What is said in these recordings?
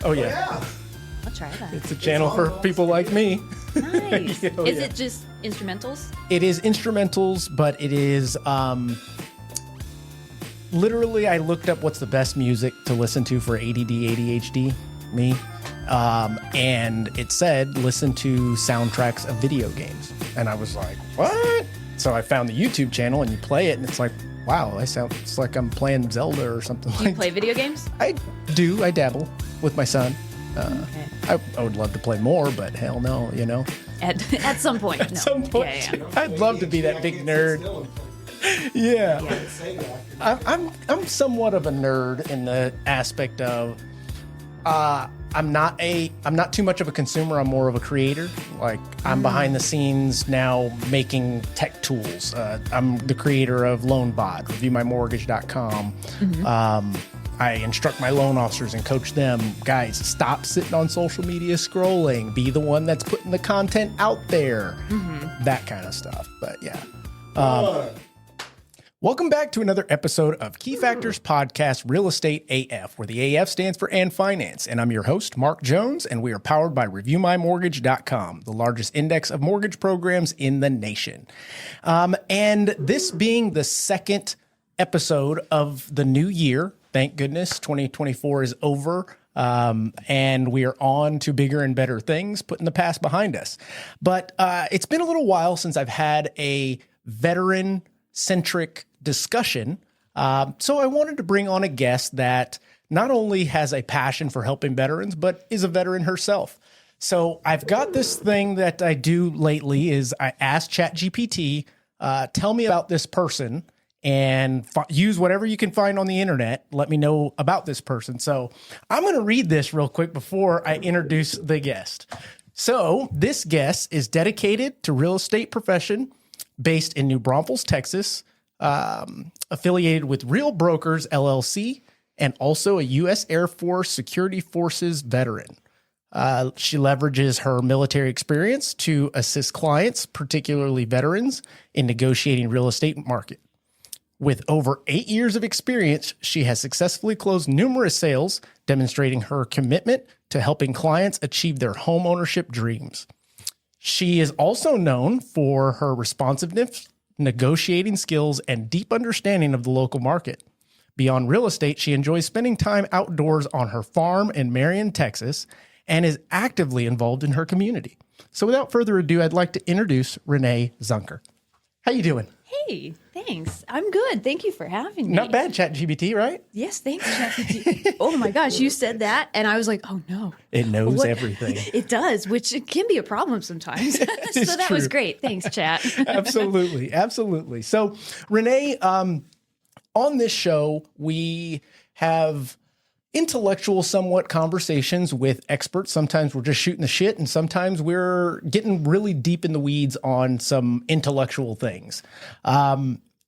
Oh, yeah. I'll try that. It's a channel for people like me. Nice. Oh, Is yeah. it just instrumentals? It is instrumentals, but it is literally I looked up what's the best music to listen to for ADD, ADHD, me. And it said, listen to soundtracks of video games. And I was like, what? So I found the YouTube channel and you play it and it's like, wow, it's like I'm playing Zelda or something Do you play video games? I do. I dabble with my son. Okay. I would love to play more, but hell no, you know. At some point. At some point, Yeah. I'd love to be that big nerd. Yeah. I'm somewhat of a nerd in the aspect of I'm not too much of a consumer. I'm more of a creator. Like I'm behind the scenes now making tech tools. I'm the creator of LoanBot, reviewmymortgage.com. I instruct my loan officers and coach them. Guys, stop sitting on social media scrolling. Be the one that's putting the content out there. That kind of stuff. But yeah. Welcome back to another episode of Key Factors Podcast Real Estate AF, where the AF stands for And Finance. And I'm your host, Mark Jones, and we are powered by reviewmymortgage.com, the largest index of mortgage programs in the nation. And this being the second episode of the new year, thank goodness, 2024 is over. And we are on to bigger and better things, putting the past behind us. But it's been a little while since I've had a veteran-centric discussion. So I wanted to bring on a guest that not only has a passion for helping veterans, but is a veteran herself. So I've got this thing that I do lately is I ask ChatGPT, tell me about this person and use whatever you can find on the internet. Let me know about this person. So I'm going to read this real quick before I introduce the guest. So this guest is dedicated to real estate profession, based in New Braunfels, Texas, affiliated with Real Brokers, LLC, and also a U.S. Air Force Security Forces veteran. She leverages her military experience to assist clients, particularly veterans, in negotiating real estate market. With over 8 years of experience, she has successfully closed numerous sales, demonstrating her commitment to helping clients achieve their home ownership dreams. She is also known for her responsiveness, negotiating skills, and deep understanding of the local market. Beyond real estate, she enjoys spending time outdoors on her farm in Marion, Texas, and is actively involved in her community. So without further ado, I'd like to introduce Renee Zunker. How you doing? Hey, thanks. I'm good. Thank you for having me. Not bad, ChatGPT, right? Yes, thanks, ChatGPT. Oh my gosh, you said that, and I was like, oh no. It knows everything. It does, which it can be a problem sometimes. So that was great. Thanks, Chat. Absolutely. Absolutely. So, Renee, on this show, we have intellectual somewhat conversations with experts. Sometimes we're just shooting the shit, and sometimes we're getting really deep in the weeds on some intellectual things.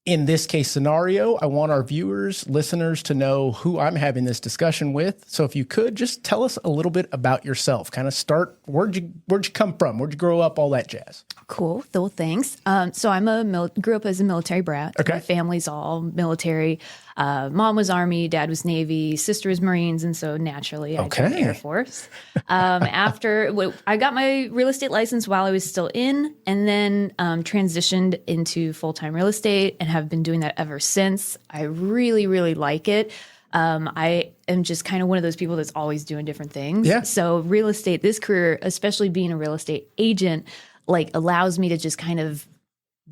In this case scenario, I want our viewers, listeners to know who I'm having this discussion with. So if you could just tell us a little bit about yourself, kind of start, where'd you come from? Where'd you grow up? All that jazz. Cool. Well, thanks. So I'm grew up as a military brat. Okay. My family's all military. Mom was Army, dad was Navy, sister was Marines, and so naturally I joined the Air Force. I got my real estate license while I was still in, and then transitioned into full-time real estate and have been doing that ever since. I really, really like it. I am just kind of one of those people that's always doing different things. Yeah. So real estate, this career, especially being a real estate agent, like allows me to just kind of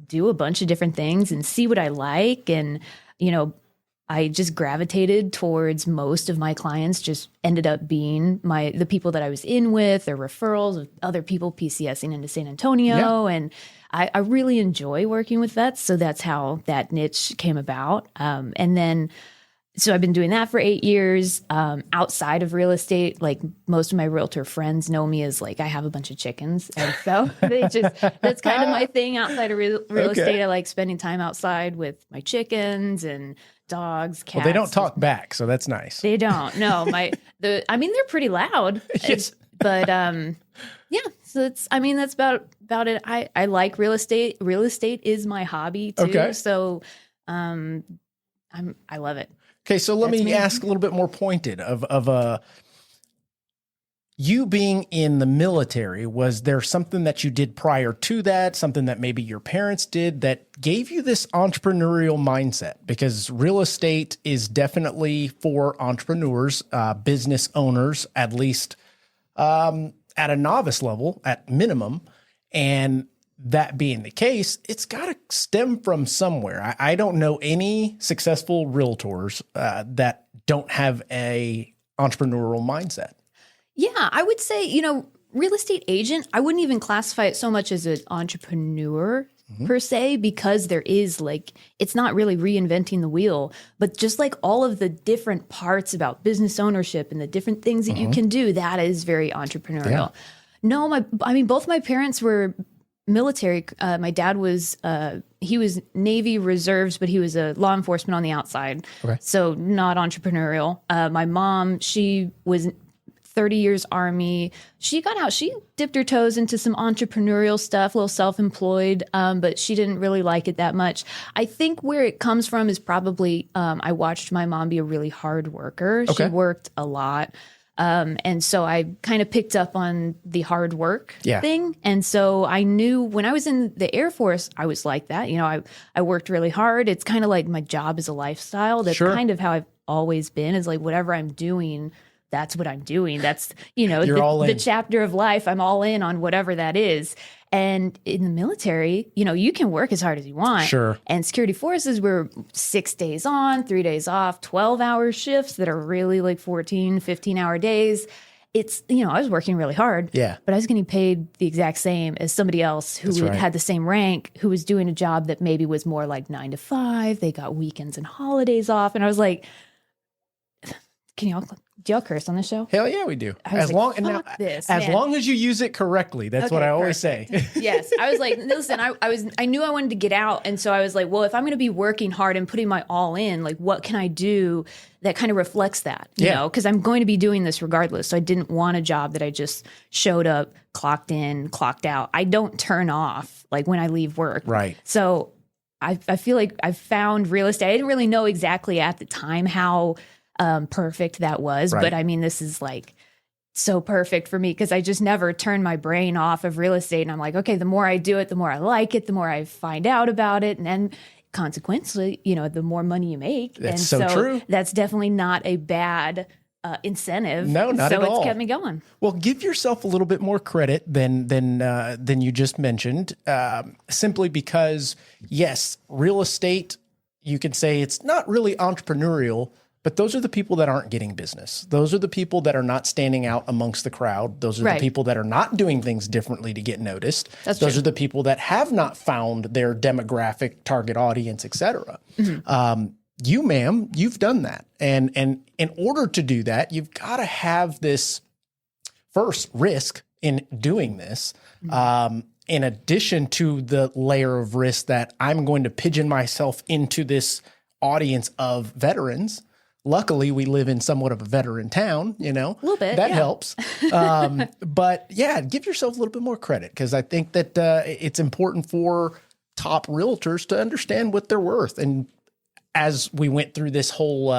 do a bunch of different things and see what I like. And, you know, I just gravitated towards most of my clients just ended up being the people that I was in with or referrals of other people PCSing into San Antonio. Yeah. And I really enjoy working with vets. So that's how that niche came about. So I've been doing that for 8 years. Outside of real estate, like most of my realtor friends know me as like I have a bunch of chickens. And so that's kind of my thing outside of real estate. I like spending time outside with my chickens and dogs, cats. Well, they don't talk back, so that's nice. They don't. No, they're pretty loud. Yes. But yeah, so that's about it. I like real estate. Real estate is my hobby too. Okay. So I love it. Okay, so let me ask a little bit more pointed of you being in the military, was there something that you did prior to that, something that maybe your parents did that gave you this entrepreneurial mindset? Because real estate is definitely for entrepreneurs, business owners, at least at a novice level, at minimum. And that being the case, it's got to stem from somewhere. I don't know any successful realtors that don't have a entrepreneurial mindset. Yeah, I would say, real estate agent, I wouldn't even classify it so much as an entrepreneur per se, because there is it's not really reinventing the wheel, but just like all of the different parts about business ownership and the different things that you can do, that is very entrepreneurial. Yeah. No, both my parents were military. My dad was, he was Navy Reserves, but he was a law enforcement on the outside. Okay. So not entrepreneurial. My mom, she was 30 years Army. She got out. She dipped her toes into some entrepreneurial stuff, a little self-employed, but she didn't really like it that much. I think where it comes from is probably I watched my mom be a really hard worker. Okay. She worked a lot. And so I kind of picked up on the hard work thing. And so I knew when I was in the Air Force, I was like that. I worked really hard. It's kind of like my job is a lifestyle. That's kind of how I've always been, is like whatever I'm doing, that's what I'm doing. That's, the chapter of life. I'm all in on whatever that is. And in the military, you can work as hard as you want. Sure. And security forces were 6 days on, 3 days off, 12-hour shifts that are really like 14, 15-hour days. It's, I was working really hard. Yeah. But I was getting paid the exact same as somebody else who had the same rank, who was doing a job that maybe was more like 9 to 5. They got weekends and holidays off. And I was like, do y'all curse on the show? Hell yeah, we do. As long as you use it correctly. That's what I always say. Yes. I was like, listen, I knew I wanted to get out. And so I was like, well, if I'm going to be working hard and putting my all in, like what can I do that kind of reflects that, you know, because I'm going to be doing this regardless. So I didn't want a job that I just showed up, clocked in, clocked out. I don't turn off like when I leave work. Right. So I feel like I found real estate. I didn't really know exactly at the time how perfect that was. Right. But I mean, this is like so perfect for me because I just never turn my brain off of real estate. And I'm like, okay, the more I do it, the more I like it, the more I find out about it. And then consequently, the more money you make. That's so true. That's definitely not a bad incentive. No, not at all. So it's kept me going. Well, give yourself a little bit more credit than you just mentioned, simply because, yes, real estate, you could say it's not really entrepreneurial, but those are the people that aren't getting business. Those are the people that are not standing out amongst the crowd. Those are the people that are not doing things differently to get noticed. Those are the people that have not found their demographic, target audience, et cetera. Mm-hmm. You, ma'am, you've done that. And in order to do that, you've got to have this first risk in doing this. Mm-hmm. In addition to the layer of risk that I'm going to pigeon myself into this audience of veterans. Luckily, we live in somewhat of a veteran town, a little bit. That helps. But yeah, give yourself a little bit more credit because I think that it's important for top realtors to understand what they're worth. And as we went through this whole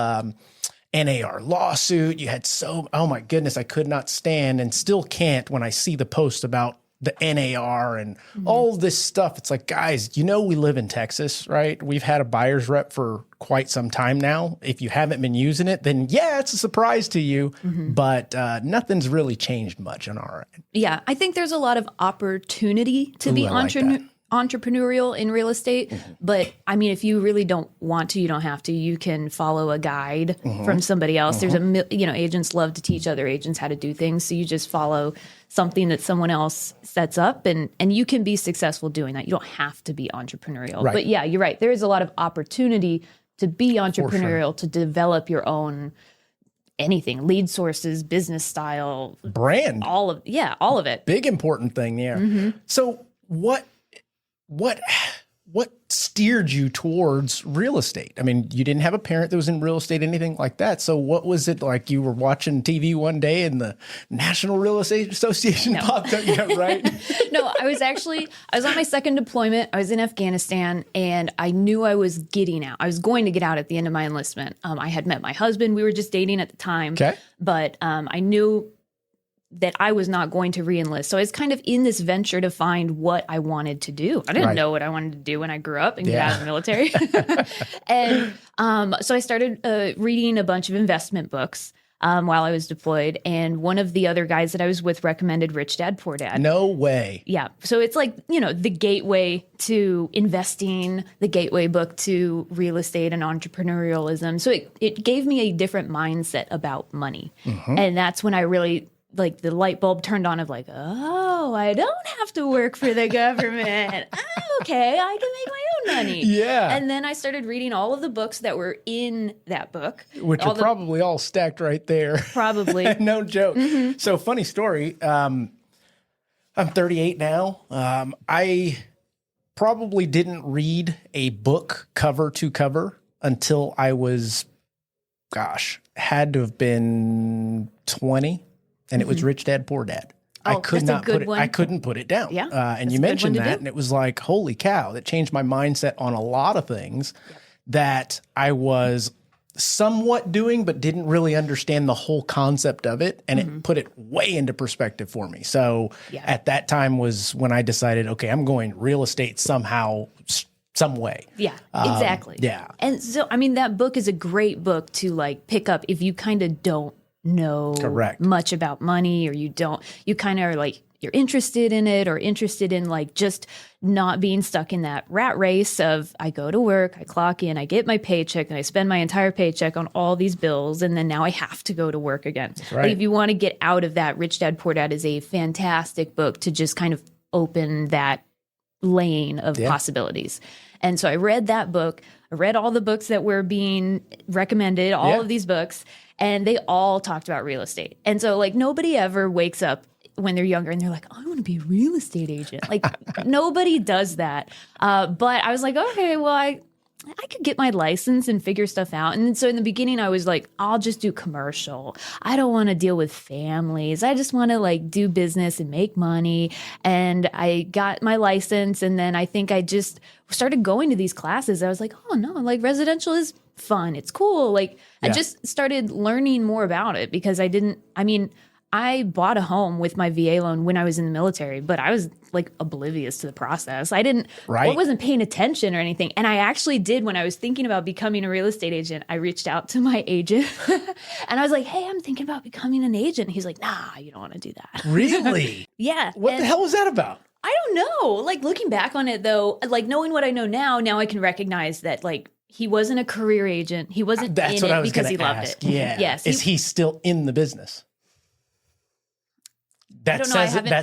NAR lawsuit, you had oh my goodness, I could not stand and still can't when I see the post about the NAR and all this stuff. It's like, guys, we live in Texas, right? We've had a buyer's rep for quite some time now. If you haven't been using it, then yeah, it's a surprise to you, but nothing's really changed much on our end. Yeah, I think there's a lot of opportunity to be entrepreneurial in real estate. But I mean, if you really don't want to, you don't have to. You can follow a guide from somebody else. There's agents love to teach other agents how to do things. So you just follow something that someone else sets up and you can be successful doing that. You don't have to be entrepreneurial. Right. But yeah, you're right. There is a lot of opportunity to be entrepreneurial, to develop your own anything, lead sources, business style, brand, all of it. Big important thing there. So what steered you towards real estate? I mean, you didn't have a parent that was in real estate, anything like that. So what was it like? You were watching TV one day and the National Real Estate Association popped up, right? No, I was on my second deployment. I was in Afghanistan and I knew I was getting out. I was going to get out at the end of my enlistment. I had met my husband. We were just dating at the time. Okay. But I knew that I was not going to reenlist. So I was kind of in this venture to find what I wanted to do. I didn't know what I wanted to do when I grew up and get out of the military. And so I started reading a bunch of investment books while I was deployed. And one of the other guys that I was with recommended Rich Dad, Poor Dad. No way. Yeah. So it's like, the gateway to investing, the gateway book to real estate and entrepreneurialism. So it gave me a different mindset about money. And that's when I really, like, the light bulb turned on of like, oh, I don't have to work for the government. Oh, okay, I can make my own money. Yeah. And then I started reading all of the books that were in that book. Which are probably all stacked right there. Probably. No joke. So funny story. I'm 38 now. I probably didn't read a book cover to cover until I was, had to have been 20. And it was Rich Dad, Poor Dad. I couldn't put it down. Yeah. And you mentioned that, and it was like, holy cow, that changed my mindset on a lot of things that I was somewhat doing, but didn't really understand the whole concept of it. And it put it way into perspective for me. So at that time was when I decided, okay, I'm going real estate somehow, some way. Yeah, exactly. Yeah. And so, I mean, that book is a great book to like pick up if you kind of don't know much about money, or you kind of are like, you're interested in it, or interested in like just not being stuck in that rat race of I go to work, I clock in, I get my paycheck, and I spend my entire paycheck on all these bills, and then now I have to go to work again. Right. Like if you want to get out of that, Rich Dad Poor Dad is a fantastic book to just kind of open that lane of possibilities. And so I read that book. I read all the books that were being recommended, all of these books, and they all talked about real estate. And so like nobody ever wakes up when they're younger and they're like, I want to be a real estate agent. Like nobody does that. But I was like, okay, well, I could get my license and figure stuff out. And so in the beginning, I was like, I'll just do commercial. I don't want to deal with families. I just want to like do business and make money. And I got my license. And then I think I just started going to these classes. I was like, oh no, like residential is fun. It's cool. Like I just started learning more about it because I bought a home with my VA loan when I was in the military, but I was like oblivious to the process. I wasn't paying attention or anything. And I actually did, when I was thinking about becoming a real estate agent, I reached out to my agent and I was like, hey, I'm thinking about becoming an agent. And he's like, nah, you don't want to do that. Really? Yeah. What the hell was that about? I don't know. Like looking back on it though, like knowing what I know now I can recognize that like he wasn't a career agent. He wasn't in it because he loved it. Yeah. Yes. Is he still in the business? That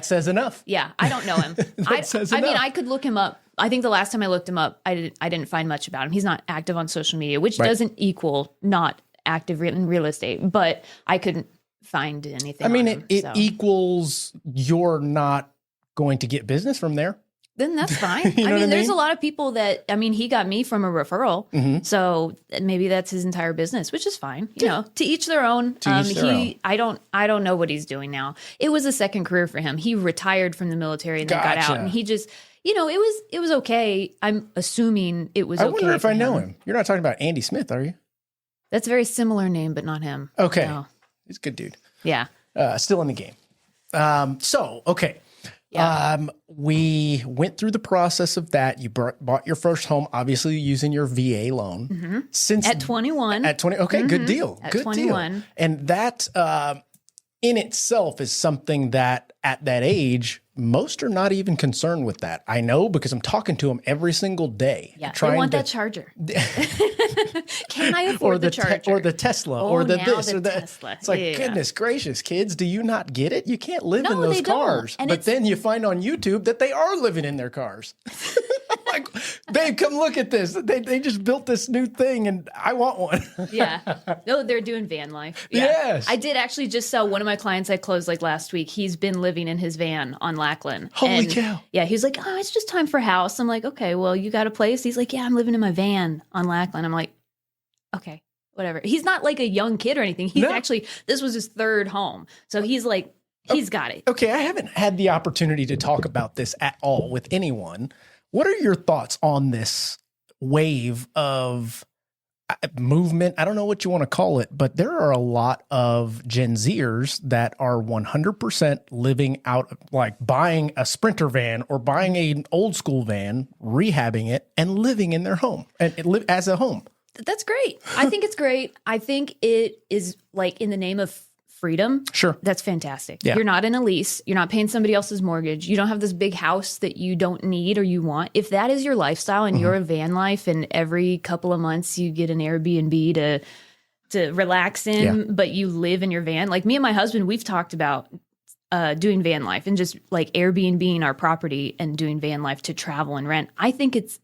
says enough. Yeah, I don't know him. I could look him up. I think the last time I looked him up, I didn't find much about him. He's not active on social media, which doesn't equal not active in real estate, but I couldn't find anything. I mean, it equals you're not going to get business from there. Then that's fine. There's a lot of people that, he got me from a referral. So maybe that's his entire business, which is fine. You know, to each their own. I don't know what he's doing now. It was a second career for him. He retired from the military and then got out, and he just, it was okay. I'm assuming it was okay. I wonder if I know him. You're not talking about Andy Smith, are you? That's a very similar name, but not him. Okay. No. He's a good dude. Yeah. Still in the game. Okay. Yeah. We went through the process of that. You bought your first home, obviously using your VA loan. Since at 21. At 20. Okay, good deal. At good 21. deal. And that in itself is something that at that age, most are not even concerned with that. I know because I'm talking to them every single day. Yeah, they want that charger. Can I afford the charger? Or the Tesla, or the this, or that. Tesla. It's like, goodness gracious, kids, do you not get it? You can't live in those cars. But then you find on YouTube that they are living in their cars. Like, babe, come look at this. They just built this new thing and I want one. Yeah. No, they're doing van life. Yeah. Yes. I did actually just sell one of my clients I closed like last week. He's been living in his van on Lackland. Holy cow. Yeah. He was like, oh, it's just time for a house. I'm like, okay, well, you got a place? He's like, yeah, I'm living in my van on Lackland. I'm like, okay, whatever. He's not like a young kid or anything. He's actually, this was his third home. So he's like, he's got it. Okay. I haven't had the opportunity to talk about this at all with anyone. What are your thoughts on this wave of movement. I don't know what you want to call it, but there are a lot of Gen Zers that are 100% living out, like buying a Sprinter van or buying an old school van, rehabbing it, and living in their home and live as a home. That's great. I think it's great. I think it is like in the name of freedom. Sure. That's fantastic. Yeah. You're not in a lease. You're not paying somebody else's mortgage. You don't have this big house that you don't need or you want. If that is your lifestyle and you're a van life and every couple of months you get an Airbnb to relax in, but you live in your van. Like me and my husband, we've talked about doing van life and just like Airbnb-ing our property and doing van life to travel and rent. I think it's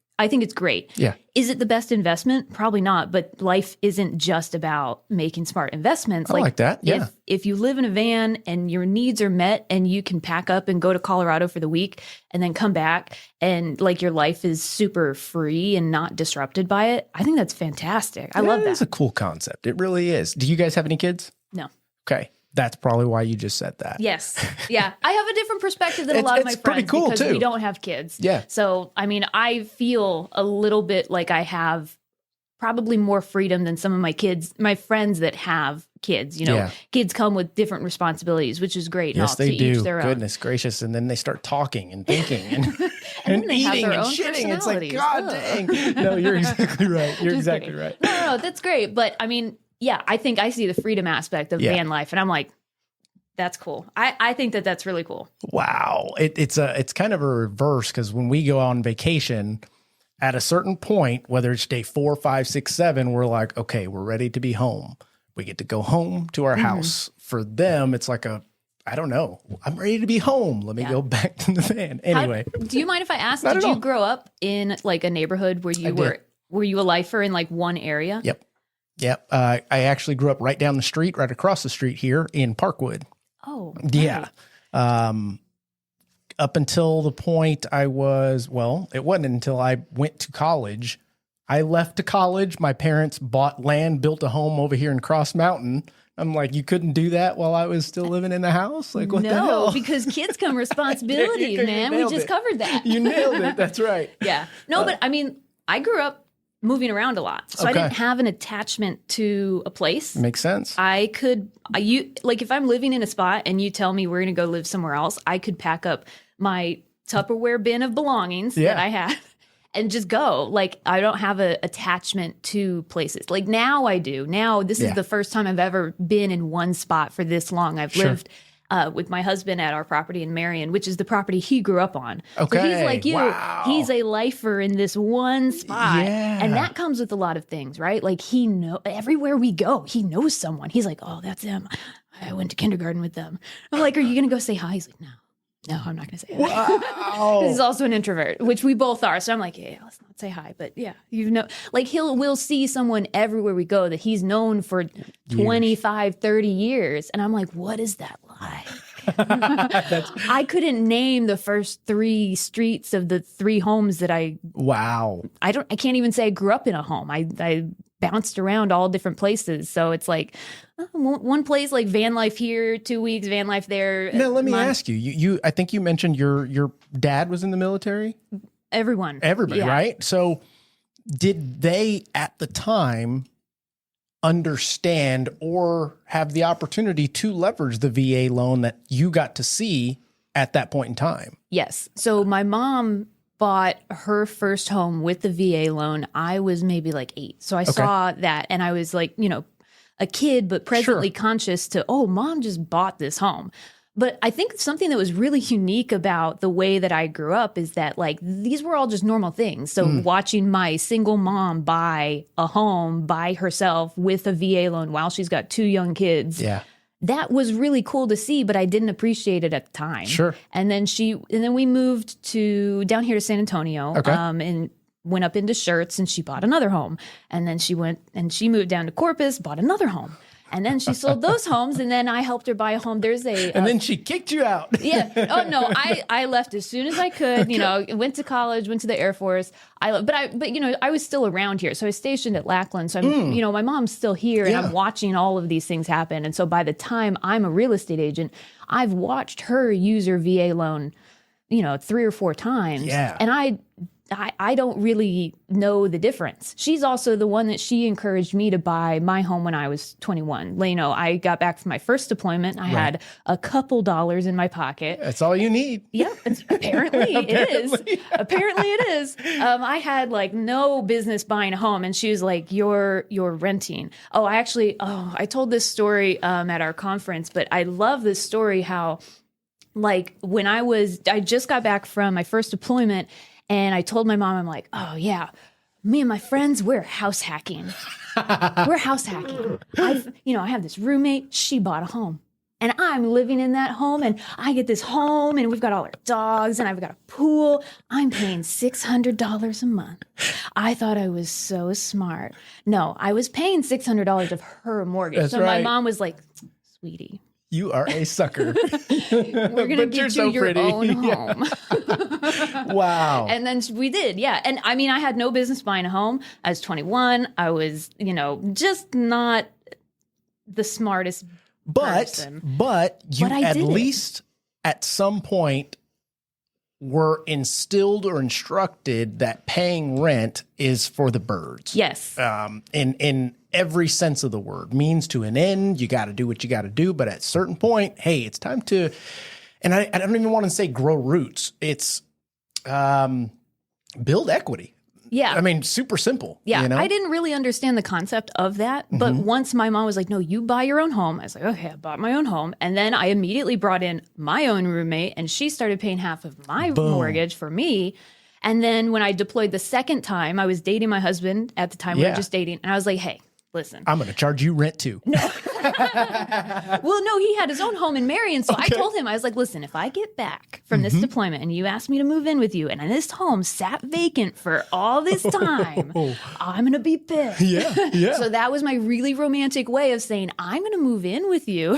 great. Yeah. Is it the best investment? Probably not. But life isn't just about making smart investments. I like that. Yeah. If you live in a van and your needs are met and you can pack up and go to Colorado for the week and then come back and like your life is super free and not disrupted by it, I think that's fantastic. I love that. It's a cool concept. It really is. Do you guys have any kids? No. Okay. That's probably why you just said that. Yes. Yeah. I have a different perspective than a lot of my friends cool because too. we don't have kids. Yeah. So, I mean, I feel a little bit like I have probably more freedom than some of my friends that have kids. You know, kids come with different responsibilities, which is great. Yes, they do. Each their Goodness gracious. And then they start talking and thinking and, and and eating and shitting. It's like, God dang. No, you're exactly right. You're exactly right. No, that's great. But I mean, yeah, I think I see the freedom aspect of van life and I'm like, that's cool. I think that's really cool. Wow. It's kind of a reverse because when we go on vacation at a certain point, whether it's day 4, 5, 6, 7, we're like, okay, we're ready to be home. We get to go home to our house. For them, it's like I don't know. I'm ready to be home. Let me go back to the van. Anyway. Do you mind if I ask, did you grow up in like a neighborhood where you were you a lifer in like one area? Yep. I actually grew up right down the street, right across the street here in Parkwood. Oh, yeah. Up until the point it wasn't until I went to college. I left to college. My parents bought land, built a home over here in Cross Mountain. I'm like, you couldn't do that while I was still living in the house? Like, what the hell? No, because kids come responsibilities, man. We just covered that. You nailed it. That's right. Yeah. No, but I mean, I grew up moving around a lot. So I didn't have an attachment to a place. Makes sense. Like if I'm living in a spot and you tell me we're going to go live somewhere else, I could pack up my Tupperware bin of belongings that I had and just go. Like I don't have an attachment to places. Like now I do. Now this is the first time I've ever been in one spot for this long. I've lived with my husband at our property in Marion, which is the property he grew up on. Okay. So he's like you. Wow. He's a lifer in this one spot. Yeah. And that comes with a lot of things, right? Like everywhere we go, he knows someone. He's like, oh, that's them. I went to kindergarten with them. I'm like, are you going to go say hi? He's like, no, I'm not going to say hi. Wow. He's also an introvert, which we both are. So I'm like, yeah, let's not say hi. But yeah, like we'll see someone everywhere we go that he's known for 25, 30 years. And I'm like, what is that like? I couldn't name the first 3 streets of the 3 homes that I can't even say I grew up in a home. I bounced around all different places. So it's like one place, like van life here, 2 weeks, van life there. Now, let me ask you, I think you mentioned your dad was in the military? Everybody, right? So did they at the time understand or have the opportunity to leverage the VA loan that you got to see at that point in time? Yes. So my mom bought her first home with the VA loan. I was maybe like 8. So I saw that and I was like, a kid, but presently conscious to, mom just bought this home. But I think something that was really unique about the way that I grew up is that like these were all just normal things. So watching my single mom buy a home by herself with a VA loan while she's got 2 young kids. Yeah. That was really cool to see, but I didn't appreciate it at the time. Sure. And then we moved down here to San Antonio. And went up into Shirts and she bought another home. And then she moved down to Corpus, bought another home. And then she sold those homes, and then I helped her buy a home. And then she kicked you out. Yeah. Oh no, I left as soon as I could. Went to college, went to the Air Force. I was still around here, so I was stationed at Lackland. So I'm, my mom's still here, and I'm watching all of these things happen. And so by the time I'm a real estate agent, I've watched her use her VA loan, 3 or 4 times. Yeah. And I don't really know the difference. She's also the one that she encouraged me to buy my home when I was 21. You know, I got back from my first deployment. I had a couple dollars in my pocket. That's all you need. Yeah, apparently it is. Apparently it is. I had like no business buying a home, and she was like, "You're renting." I told this story at our conference, but I love this story. How like when I just got back from my first deployment. And I told my mom, I'm like, oh, yeah, me and my friends, we're house hacking. We're house hacking. I have this roommate. She bought a home. And I'm living in that home. And I get this home. And we've got all our dogs. And I've got a pool. I'm paying $600 a month. I thought I was so smart. No, I was paying $600 of her mortgage. That's so right. my mom was like, sweetie. You are a sucker. We're going to get you your own home. Wow. And then we did, yeah. And I mean, I had no business buying a home. I was 21. I was, just not the smartest person. But you at least at some point were instilled or instructed that paying rent is for the birds. Yes. In every sense of the word, means to an end. You got to do what you got to do. But at a certain point, hey, it's time to, and I don't even want to say grow roots. It's build equity. Yeah. I mean, super simple. Yeah. You know? I didn't really understand the concept of that. But once my mom was like, no, you buy your own home. I was like, okay, I bought my own home. And then I immediately brought in my own roommate, and she started paying half of my mortgage for me. And then when I deployed the second time, I was dating my husband at the time. We were just dating. And I was like, hey, listen. I'm going to charge you rent too. No. Well, no, he had his own home in Marion. So I told him, I was like, listen, if I get back from this deployment and you ask me to move in with you and this home sat vacant for all this time, I'm going to be pissed. Yeah. So that was my really romantic way of saying, I'm going to move in with you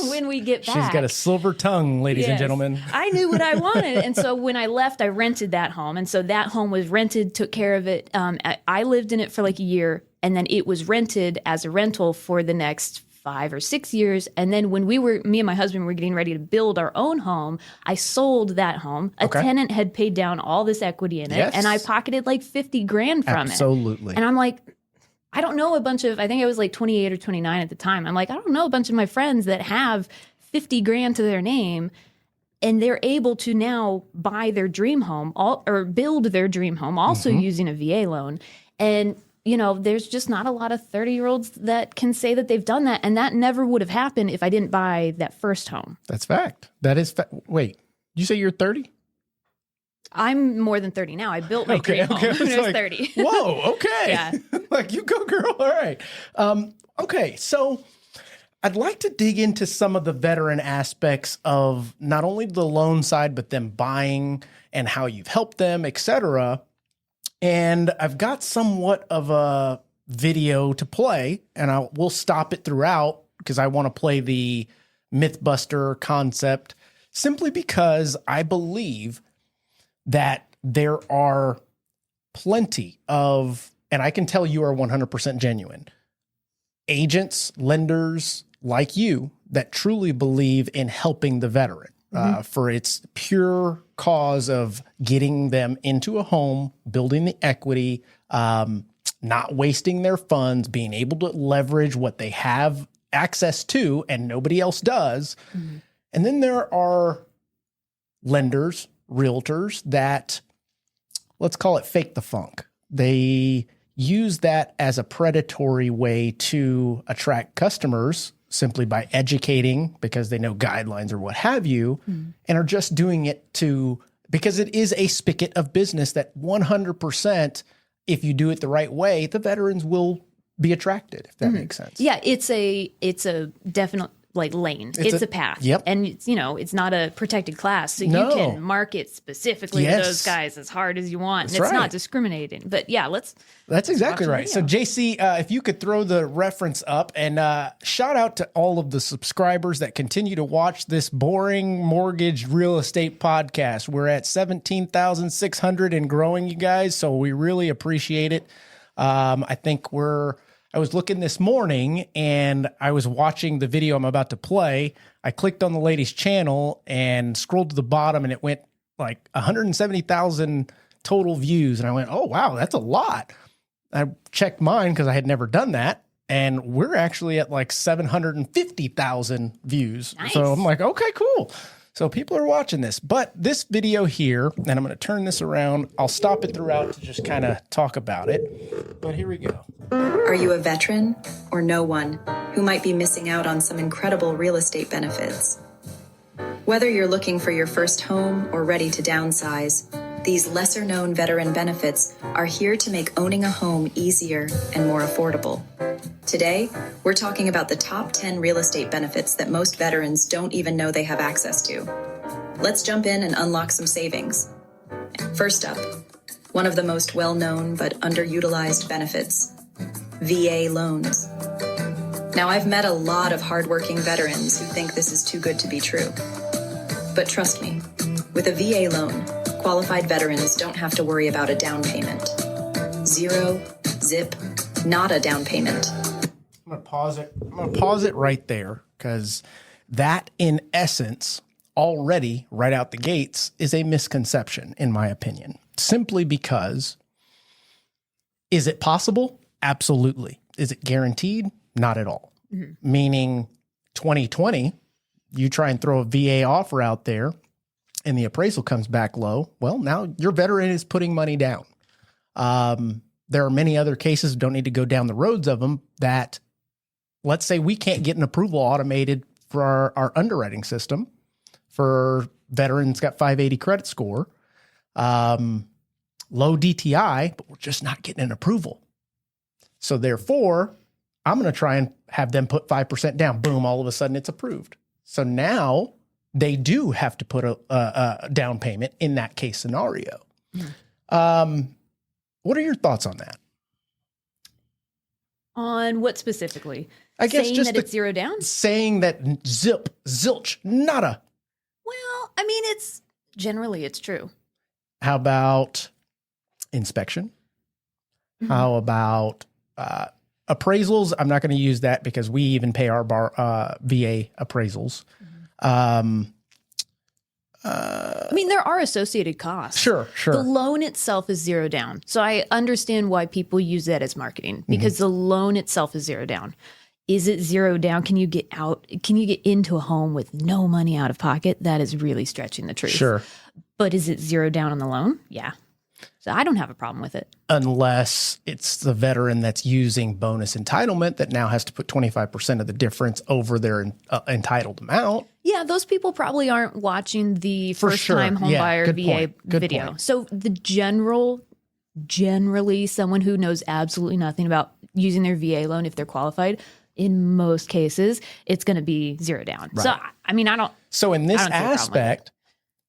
when we get back. She's got a silver tongue, ladies and gentlemen. I knew what I wanted. And so when I left, I rented that home. And so that home was rented, took care of it. I lived in it for like a year. And then it was rented as a rental for the next 5 or 6 years. And then when me and my husband were getting ready to build our own home, I sold that home. A tenant had paid down all this equity in it. And I pocketed like 50 grand from it. Absolutely. And I'm like, I don't know I think I was like 28 or 29 at the time. I'm like, I don't know a bunch of my friends that have 50 grand to their name. And they're able to now buy their dream home or build their dream home, also using a VA loan. And there's just not a lot of 30-year-olds that can say that they've done that. And that never would have happened if I didn't buy that first home. That's fact. That is Wait, you say you're 30? I'm more than 30 now. I built my dream home when I was 30. Whoa, okay. Yeah. Like, you go, girl. All right. Okay, so I'd like to dig into some of the veteran aspects of not only the loan side, but them buying and how you've helped them, et cetera. And I've got somewhat of a video to play, and we'll stop it throughout because I want to play the Mythbuster concept simply because I believe that there are plenty of, and I can tell you are 100% genuine, agents, lenders like you that truly believe in helping the veteran. For its pure cause of getting them into a home, building the equity, not wasting their funds, being able to leverage what they have access to and nobody else does. And then there are lenders, realtors that, let's call it fake the funk. They use that as a predatory way to attract customers simply by educating because they know guidelines or what have you, and are just doing it because it is a spigot of business that 100%, if you do it the right way, the veterans will be attracted, if that makes sense. Yeah, it's a definite like lane. It's a path. Yep. And it's not a protected class. So you can market specifically to those guys as hard as you want. And it's not discriminating. But yeah, That's exactly right. So JC, if you could throw the reference up, and shout out to all of the subscribers that continue to watch this boring mortgage real estate podcast. We're at 17,600 and growing, you guys. So we really appreciate it. I think I was looking this morning and I was watching the video I'm about to play. I clicked on the lady's channel and scrolled to the bottom, and it went like 170,000 total views. And I went, oh, wow, that's a lot. I checked mine because I had never done that. And we're actually at like 750,000 views. Nice. So I'm like, okay, cool. So people are watching this. But this video here, and I'm going to turn this around. I'll stop it throughout to just kind of talk about it. But here we go. Are you a veteran or no one who might be missing out on some incredible real estate benefits? Whether you're looking for your first home or ready to downsize, these lesser-known veteran benefits are here to make owning a home easier and more affordable. Today, we're talking about the top 10 real estate benefits that most veterans don't even know they have access to. Let's jump in and unlock some savings. First up, one of the most well-known but underutilized benefits, VA loans. Now, I've met a lot of hardworking veterans who think this is too good to be true. But trust me, with a VA loan, qualified veterans don't have to worry about a down payment. Zero, zip, not a down payment. I'm going to pause it. I'm going to pause it right there because that, in essence, already right out the gates is a misconception, in my opinion. Simply because, is it possible? Absolutely. Is it guaranteed? Not at all. Mm-hmm. Meaning 2020, you try and throw a VA offer out there and the appraisal comes back low. Well, now your veteran is putting money down. There are many other cases, don't need to go down the roads of them, that let's say we can't get an approval automated for our underwriting system for veterans got 580 credit score, low DTI, but we're just not getting an approval. So therefore, I'm going to try and have them put 5% down. Boom, all of a sudden it's approved. So now they do have to put a down payment in that case scenario. Mm. What are your thoughts on that? On what specifically? I guess saying just that it's zero down? Saying that zip, zilch, nada. Well, I mean, it's true. How about inspection? Mm-hmm. How about appraisals? I'm not going to use that because we even pay our VA appraisals. Mm-hmm. I mean, there are associated costs. Sure. The loan itself is zero down. So I understand why people use that as marketing because mm-hmm. the loan itself is zero down. Is it zero down? Can you get out? Can you get into a home with no money out of pocket? That is really stretching the truth. Sure. But is it zero down on the loan? Yeah. So I don't have a problem with it. Unless it's the veteran that's using bonus entitlement that now has to put 25% of the difference over their entitled amount. Yeah, those people probably aren't watching the first-time homebuyer VA video. Point. So the generally someone who knows absolutely nothing about using their VA loan if they're qualified, in most cases, it's going to be zero down. Right. So, I mean, I don't. So in this aspect,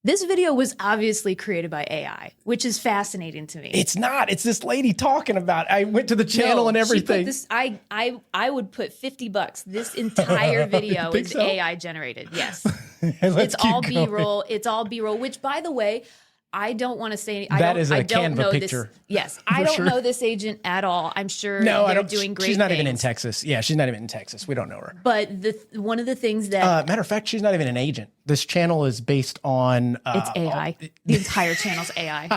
this video was obviously created by AI, which is fascinating to me. It's not. It's this lady talking about it. I went to the channel and everything. She put this, I would put $50. This entire video is so? AI generated. Yes. It's all B-roll. It's all B-roll, which, by the way, I don't want to say I don't know picture. This. Yes, I don't know this agent at all. I'm sure they're doing great. She's not things. Even in Texas. Yeah, she's not even in Texas. We don't know her. But one of the things that matter of fact, she's not even an agent. This channel is based on it's AI. The entire channel's AI.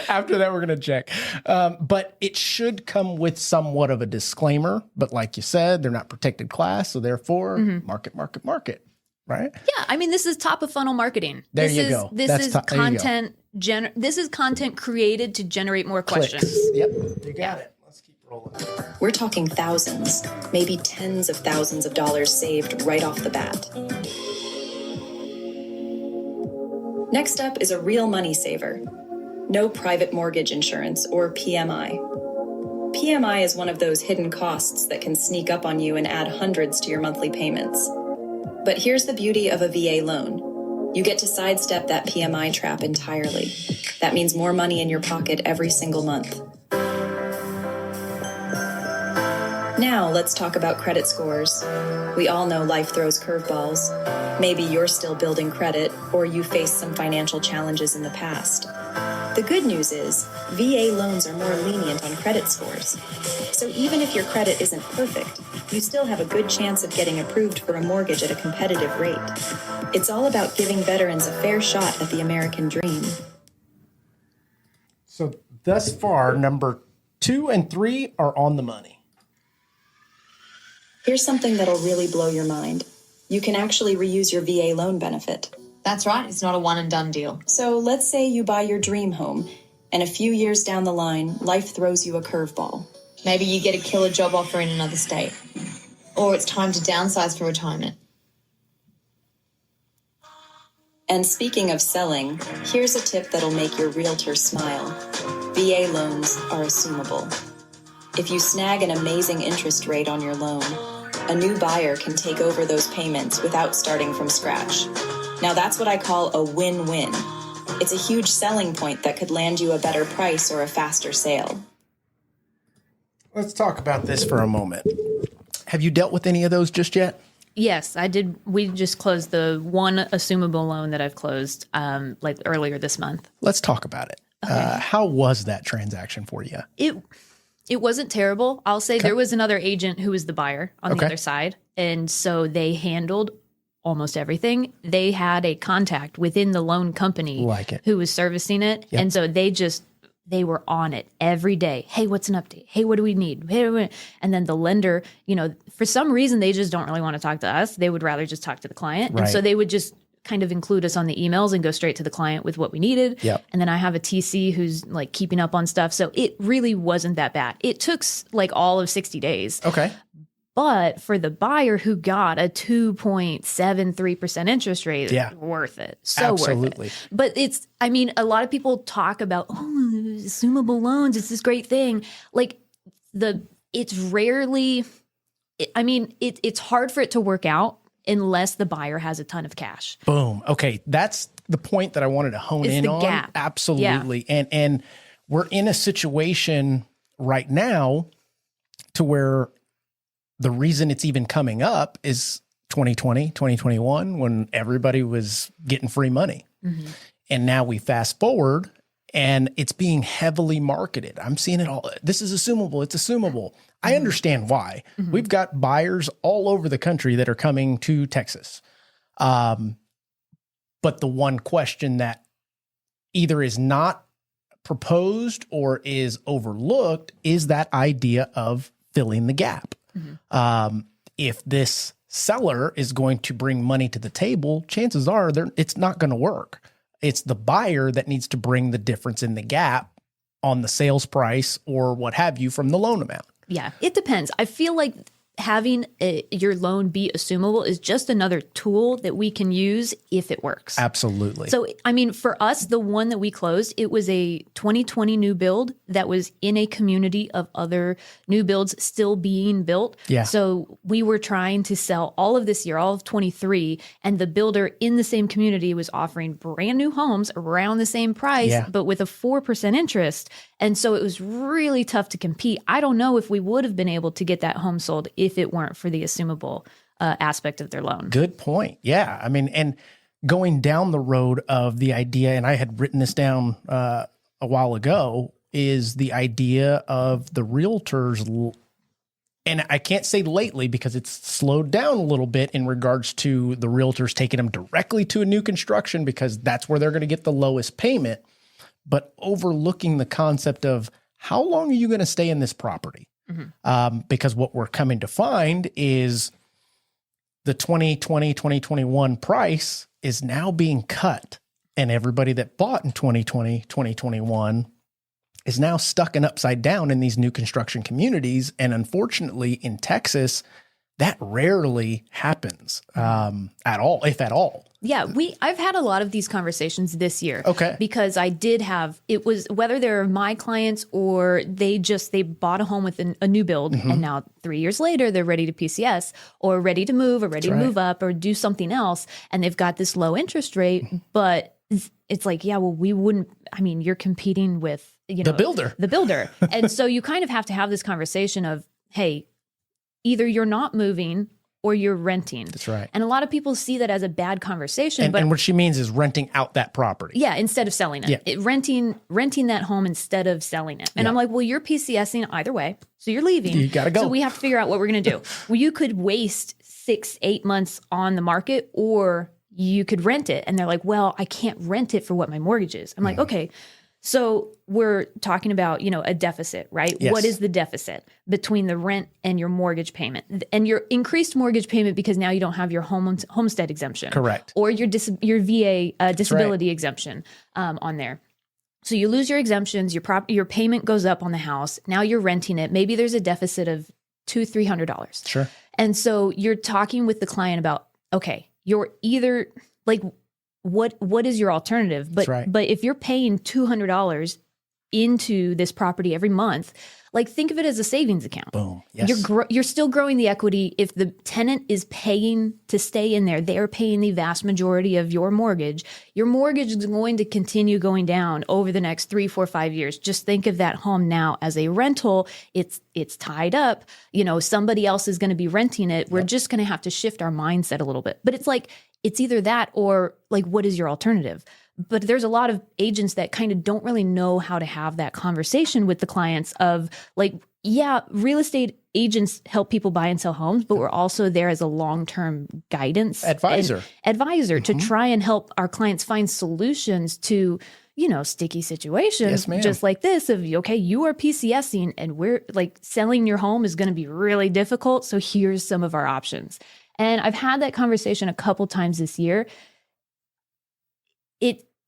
After that, we're gonna check. But it should come with somewhat of a disclaimer. But like you said, they're not protected class, so therefore, market. Right? Yeah, I mean, this is top of funnel marketing. There you go. This is content. This is content created to generate more questions. Yep, you got it. Let's keep rolling. We're talking thousands, maybe tens of thousands of dollars saved right off the bat. Next up is a real money saver. No private mortgage insurance, or PMI. PMI is one of those hidden costs that can sneak up on you and add hundreds to your monthly payments. But here's the beauty of a VA loan. You get to sidestep that PMI trap entirely. That means more money in your pocket every single month. Now let's talk about credit scores. We all know life throws curveballs. Maybe you're still building credit, or you faced some financial challenges in the past. The good news is, VA loans are more lenient on credit scores. So even if your credit isn't perfect, you still have a good chance of getting approved for a mortgage at a competitive rate. It's all about giving veterans a fair shot at the American dream. So thus far, number 2 and 3 are on the money. Here's something that'll really blow your mind. You can actually reuse your VA loan benefit. That's right. It's not a one and done deal. So let's say you buy your dream home, and a few years down the line, life throws you a curveball. Maybe you get a killer job offer in another state. Or it's time to downsize for retirement. And speaking of selling, here's a tip that'll make your realtor smile. VA loans are assumable. If you snag an amazing interest rate on your loan, a new buyer can take over those payments without starting from scratch. Now that's what I call a win-win. It's a huge selling point that could land you a better price or a faster sale. Let's talk about this for a moment. Have you dealt with any of those just yet? Yes, I did. We just closed the one assumable loan that I've closed like earlier this month. Let's talk about it. Okay. How was that transaction for you? It wasn't terrible. I'll say there was another agent who was the buyer on the other side. And so they handled almost everything. They had a contact within the loan company who was servicing it. Yep. And so they were on it every day. Hey, what's an update? Hey, what do we need? And then the lender, for some reason, they just don't really want to talk to us. They would rather just talk to the client. Right. And so they would just kind of include us on the emails and go straight to the client with what we needed. Yep. And then I have a TC who's like keeping up on stuff. So it really wasn't that bad. It took like all of 60 days. Okay. But for the buyer who got a 2.73% interest rate, worth it. So worth it. But a lot of people talk about, assumable loans, it's this great thing. Like it's rarely, it's hard for it to work out unless the buyer has a ton of cash. Boom. Okay. That's the point that I wanted to hone in on. Gap. Absolutely. Yeah. And we're in a situation right now to where the reason it's even coming up is 2020, 2021, when everybody was getting free money. Mm-hmm. And now we fast forward and it's being heavily marketed. I'm seeing it all. This is assumable. It's assumable. I understand why. Mm-hmm. We've got buyers all over the country that are coming to Texas. But the one question that either is not proposed or is overlooked is that idea of filling the gap. Mm-hmm. If this seller is going to bring money to the table, chances are it's not going to work. It's the buyer that needs to bring the difference in the gap on the sales price or what have you from the loan amount. Yeah, it depends. I feel like having your loan be assumable is just another tool that we can use if it works. Absolutely. So, for us, the one that we closed, it was a 2020 new build that was in a community of other new builds still being built. Yeah. So we were trying to sell all of this year, all of 23, and the builder in the same community was offering brand new homes around the same price, but with a 4% interest. And so it was really tough to compete. I don't know if we would have been able to get that home sold if it weren't for the assumable aspect of their loan. Good point. Yeah. And going down the road of the idea, and I had written this down a while ago, is the idea of the realtors. And I can't say lately because it's slowed down a little bit in regards to the realtors taking them directly to a new construction because that's where they're going to get the lowest payment. But overlooking the concept of how long are you going to stay in this property? Mm-hmm. Because what we're coming to find is the 2020, 2021 price is now being cut. And everybody that bought in 2020, 2021 is now stuck and upside down in these new construction communities. And unfortunately, in Texas, that rarely happens at all, if at all. Yeah, I've had a lot of these conversations this year. Okay. Because I did have, it was whether they're my clients or they bought a home with a new build and now 3 years later they're ready to PCS or ready to move or ready to move up or do something else and they've got this low interest rate, but it's like, we wouldn't, you're competing with, the builder. And so you kind of have to have this conversation of, hey, either you're not moving or you're renting. That's right. And a lot of people see that as a bad conversation. And what she means is renting out that property. Yeah, instead of selling it. Yeah. Renting that home instead of selling it. And I'm like, well, you're PCSing either way. So you're leaving. You got to go. So we have to figure out what we're going to do. Well, you could waste 6-8 months on the market or you could rent it. And they're like, well, I can't rent it for what my mortgage is. I'm like, okay. So we're talking about, a deficit, right? Yes. What is the deficit between the rent and your mortgage payment? And your increased mortgage payment because now you don't have your homestead exemption. Correct. Or your VA disability exemption on there. So you lose your exemptions, your payment goes up on the house. Now you're renting it. Maybe there's a deficit of $200-$300. Sure. And so you're talking with the client about, okay, you're either like, what is your alternative? But right. but if you're paying $200 into this property every month, like think of it as a savings account. Boom. Yes. You're still growing the equity. If the tenant is paying to stay in there, they're paying the vast majority of your mortgage. Your mortgage is going to continue going down over the next 3, 4, 5 years. Just think of that home now as a rental. It's tied up. Somebody else is going to be renting it. We're just going to have to shift our mindset a little bit. But it's like, it's either that or like, what is your alternative? But there's a lot of agents that kind of don't really know how to have that conversation with the clients of like, yeah, real estate agents help people buy and sell homes, but we're also there as a long-term guidance advisor to try and help our clients find solutions to, sticky situations, Yes, ma'am. just like this of, okay, you are PCSing and we're like selling your home is going to be really difficult. So here's some of our options. And I've had that conversation a couple times this year.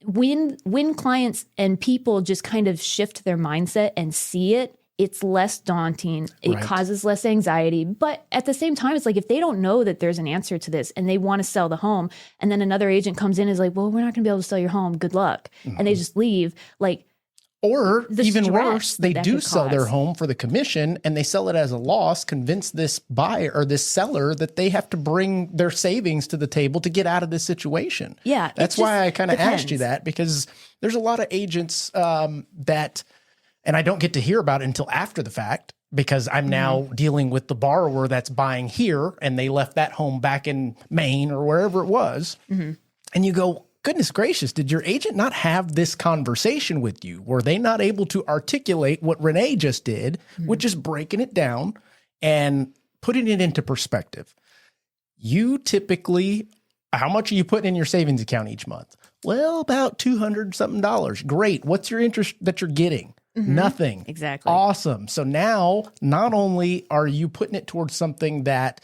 When clients and people just kind of shift their mindset and see it, it's less daunting. It Right. causes less anxiety. But at the same time, it's like if they don't know that there's an answer to this and they want to sell the home, and then another agent comes in and is like, well, we're not going to be able to sell your home. Good luck. And they just leave. Like, Or the even stress worse, they that do could sell their cause. home for the commission and they sell it as a loss, convince this buyer or this seller that they have to bring their savings to the table to get out of this situation. Yeah, That's it why just I kind of asked you depends. that, because there's a lot of agents that, and I don't get to hear about it until after the fact, because I'm now dealing with the borrower that's buying here and they left that home back in Maine or wherever it was. And you go, goodness gracious, did your agent not have this conversation with you? Were they not able to articulate what Renee just did, which is breaking it down and putting it into perspective? You typically, how much are you putting in your savings account each month? Well, about $200 something. Great. What's your interest that you're getting? Nothing. Exactly. Awesome. So now not only are you putting it towards something that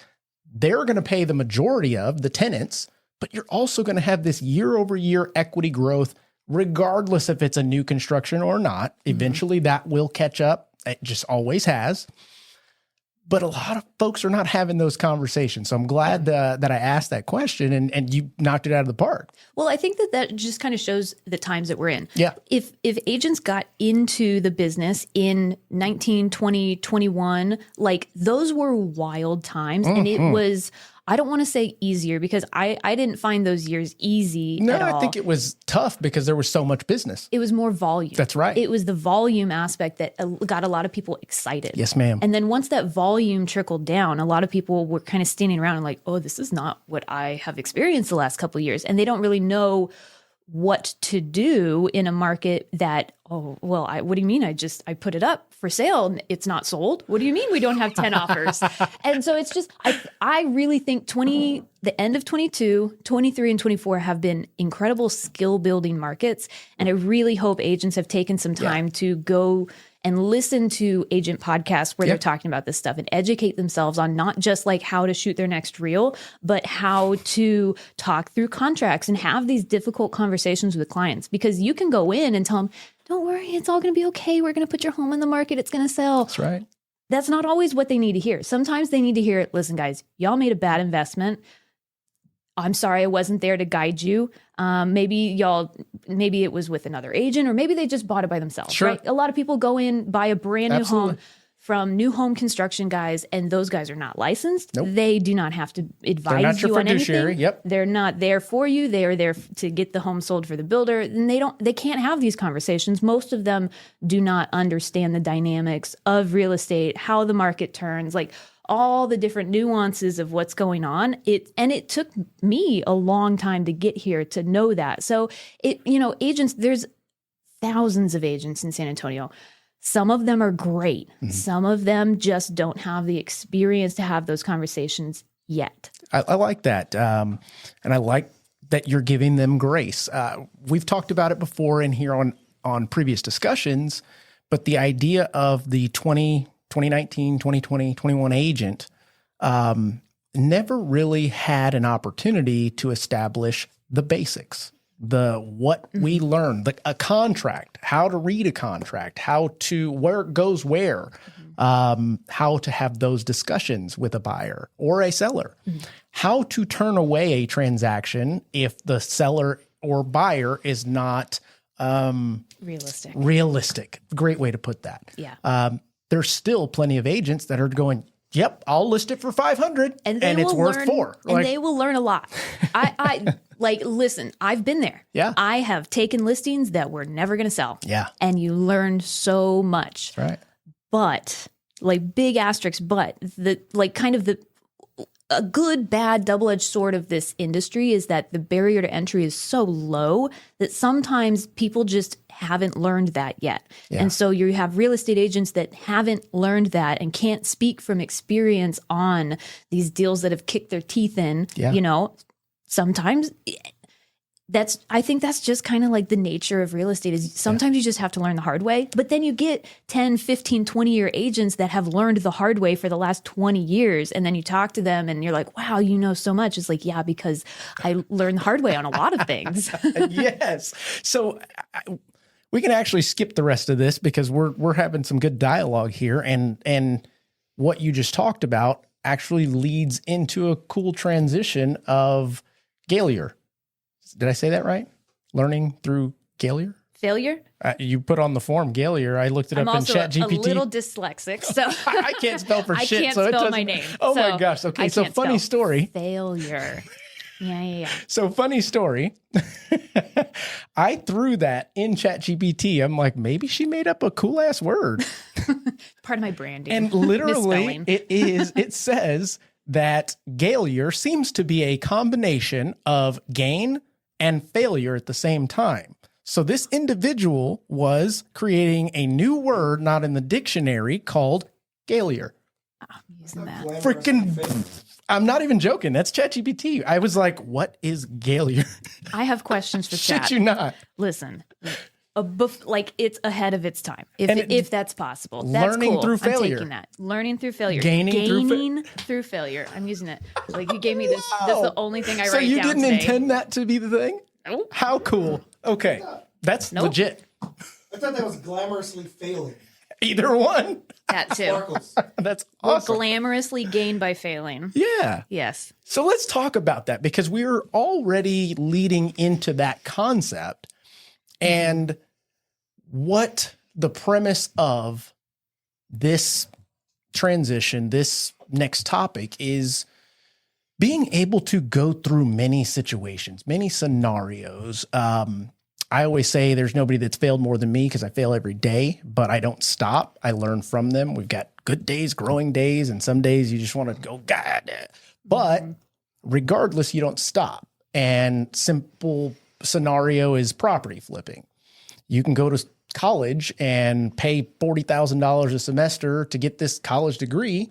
they're going to pay the majority of, the tenants, but you're also going to have this year-over-year equity growth, regardless if it's a new construction or not. Eventually that will catch up. It just always has. But a lot of folks are not having those conversations. So I'm glad that I asked that question and you knocked it out of the park. Well, I think that just kind of shows the times that we're in. Yeah. If agents got into the business in 19, 20, 21, like those were wild times. And it was, I don't want to say easier because I didn't find those years easy No, at all. I think it was tough because there was so much business. It was more volume. That's right. It was the volume aspect that got a lot of people excited. Yes, ma'am. And then once that volume trickled down, a lot of people were kind of standing around and like, oh, this is not what I have experienced the last couple of years. And they don't really know what to do in a market that, oh, well, what do you mean? I put it up for sale and it's not sold. What do you mean we don't have 10 offers? And so it's just, I really think the end of 22, 23 and 24 have been incredible skill building markets. And I really hope agents have taken some time to go and listen to agent podcasts where they're talking about this stuff and educate themselves on not just like how to shoot their next reel, but how to talk through contracts and have these difficult conversations with clients. Because you can go in and tell them, don't worry, it's all going to be okay. We're going to put your home on the market. It's going to sell. That's right. That's not always what they need to hear. Sometimes they need to hear, listen, guys, y'all made a bad investment. I'm sorry I wasn't there to guide you. Maybe it was with another agent, or maybe they just bought it by themselves, Sure. right? A lot of people go in, buy a brand new home from new home construction guys, and those guys are not licensed. Nope. They do not have to advise They're not your you on fiduciary. anything. Yep. They're not there for you. They are there to get the home sold for the builder. And they can't have these conversations. Most of them do not understand the dynamics of real estate, how the market turns, like all the different nuances of what's going on. It took me a long time to get here to know that. So agents, there's thousands of agents in San Antonio. Some of them are great. Some of them just don't have the experience to have those conversations yet. I like that. And I like that you're giving them grace. We've talked about it before in here on on previous discussions, but the idea of the 2019, 2020, 21 agent never really had an opportunity to establish the basics, what we learned, a contract, how to read a contract, where it goes where, how to have those discussions with a buyer or a seller, how to turn away a transaction if the seller or buyer is not realistic. Great way to put that. Yeah. There's still plenty of agents that are going, yep, I'll list it for 500 and it's worth $4. And they will learn a lot. I listen, I've been there. Yeah. I have taken listings that were never going to sell. Yeah. And you learn so much. That's right. But big asterisk, but a good, bad, double-edged sword of this industry is that the barrier to entry is so low that sometimes people just haven't learned that yet. Yeah. And so you have real estate agents that haven't learned that and can't speak from experience on these deals that have kicked their teeth in. Yeah. Sometimes I think that's just kind of like the nature of real estate is sometimes you just have to learn the hard way, but then you get 10, 15, 20-year agents that have learned the hard way for the last 20 years. And then you talk to them and you're like, wow, you know so much. It's like, yeah, because I learned the hard way on a lot of things. Yes. So we can actually skip the rest of this because we're having some good dialogue here. And what you just talked about actually leads into a cool transition of Gaelier. Did I say that right? Learning through Gaelier? Failure? You put on the form Gaelier. I looked it up in ChatGPT. I'm also a little dyslexic, so I can't spell for shit. I can't so spell my name. Oh my gosh. Okay, so funny story. Failure. Yeah. So funny story. I threw that in ChatGPT. I'm like, maybe she made up a cool ass word. Part of my branding. And literally Misspelling. it says that Gaelier seems to be a combination of gain and failure at the same time. So this individual was creating a new word, not in the dictionary, called Gaelier. I'm using that. I'm not even joking. That's ChatGPT. I was like, what is Gaelier? I have questions for Chat. Shit you not. Listen, it's ahead of its time, if that's possible. That's learning cool. through failure. I'm taking that. Learning through failure. Gaining through failure. I'm using it. Like you gave me this. Wow. This is the only thing I write down. So you didn't today. intend that to be the thing? Nope. How cool. Okay. That's legit. I thought that was glamorously failing. Either one. That too. Sparkles. That's awesome. Glamorously gain by failing. Yeah. Yes. So let's talk about that because we're already leading into that concept and what the premise of this transition, this next topic is being able to go through many situations, many scenarios. I always say there's nobody that's failed more than me because I fail every day, but I don't stop. I learn from them. We've got good days, growing days, and some days you just want to go, God. But regardless, you don't stop. And simple scenario is property flipping. You can go to college and pay $40,000 a semester to get this college degree,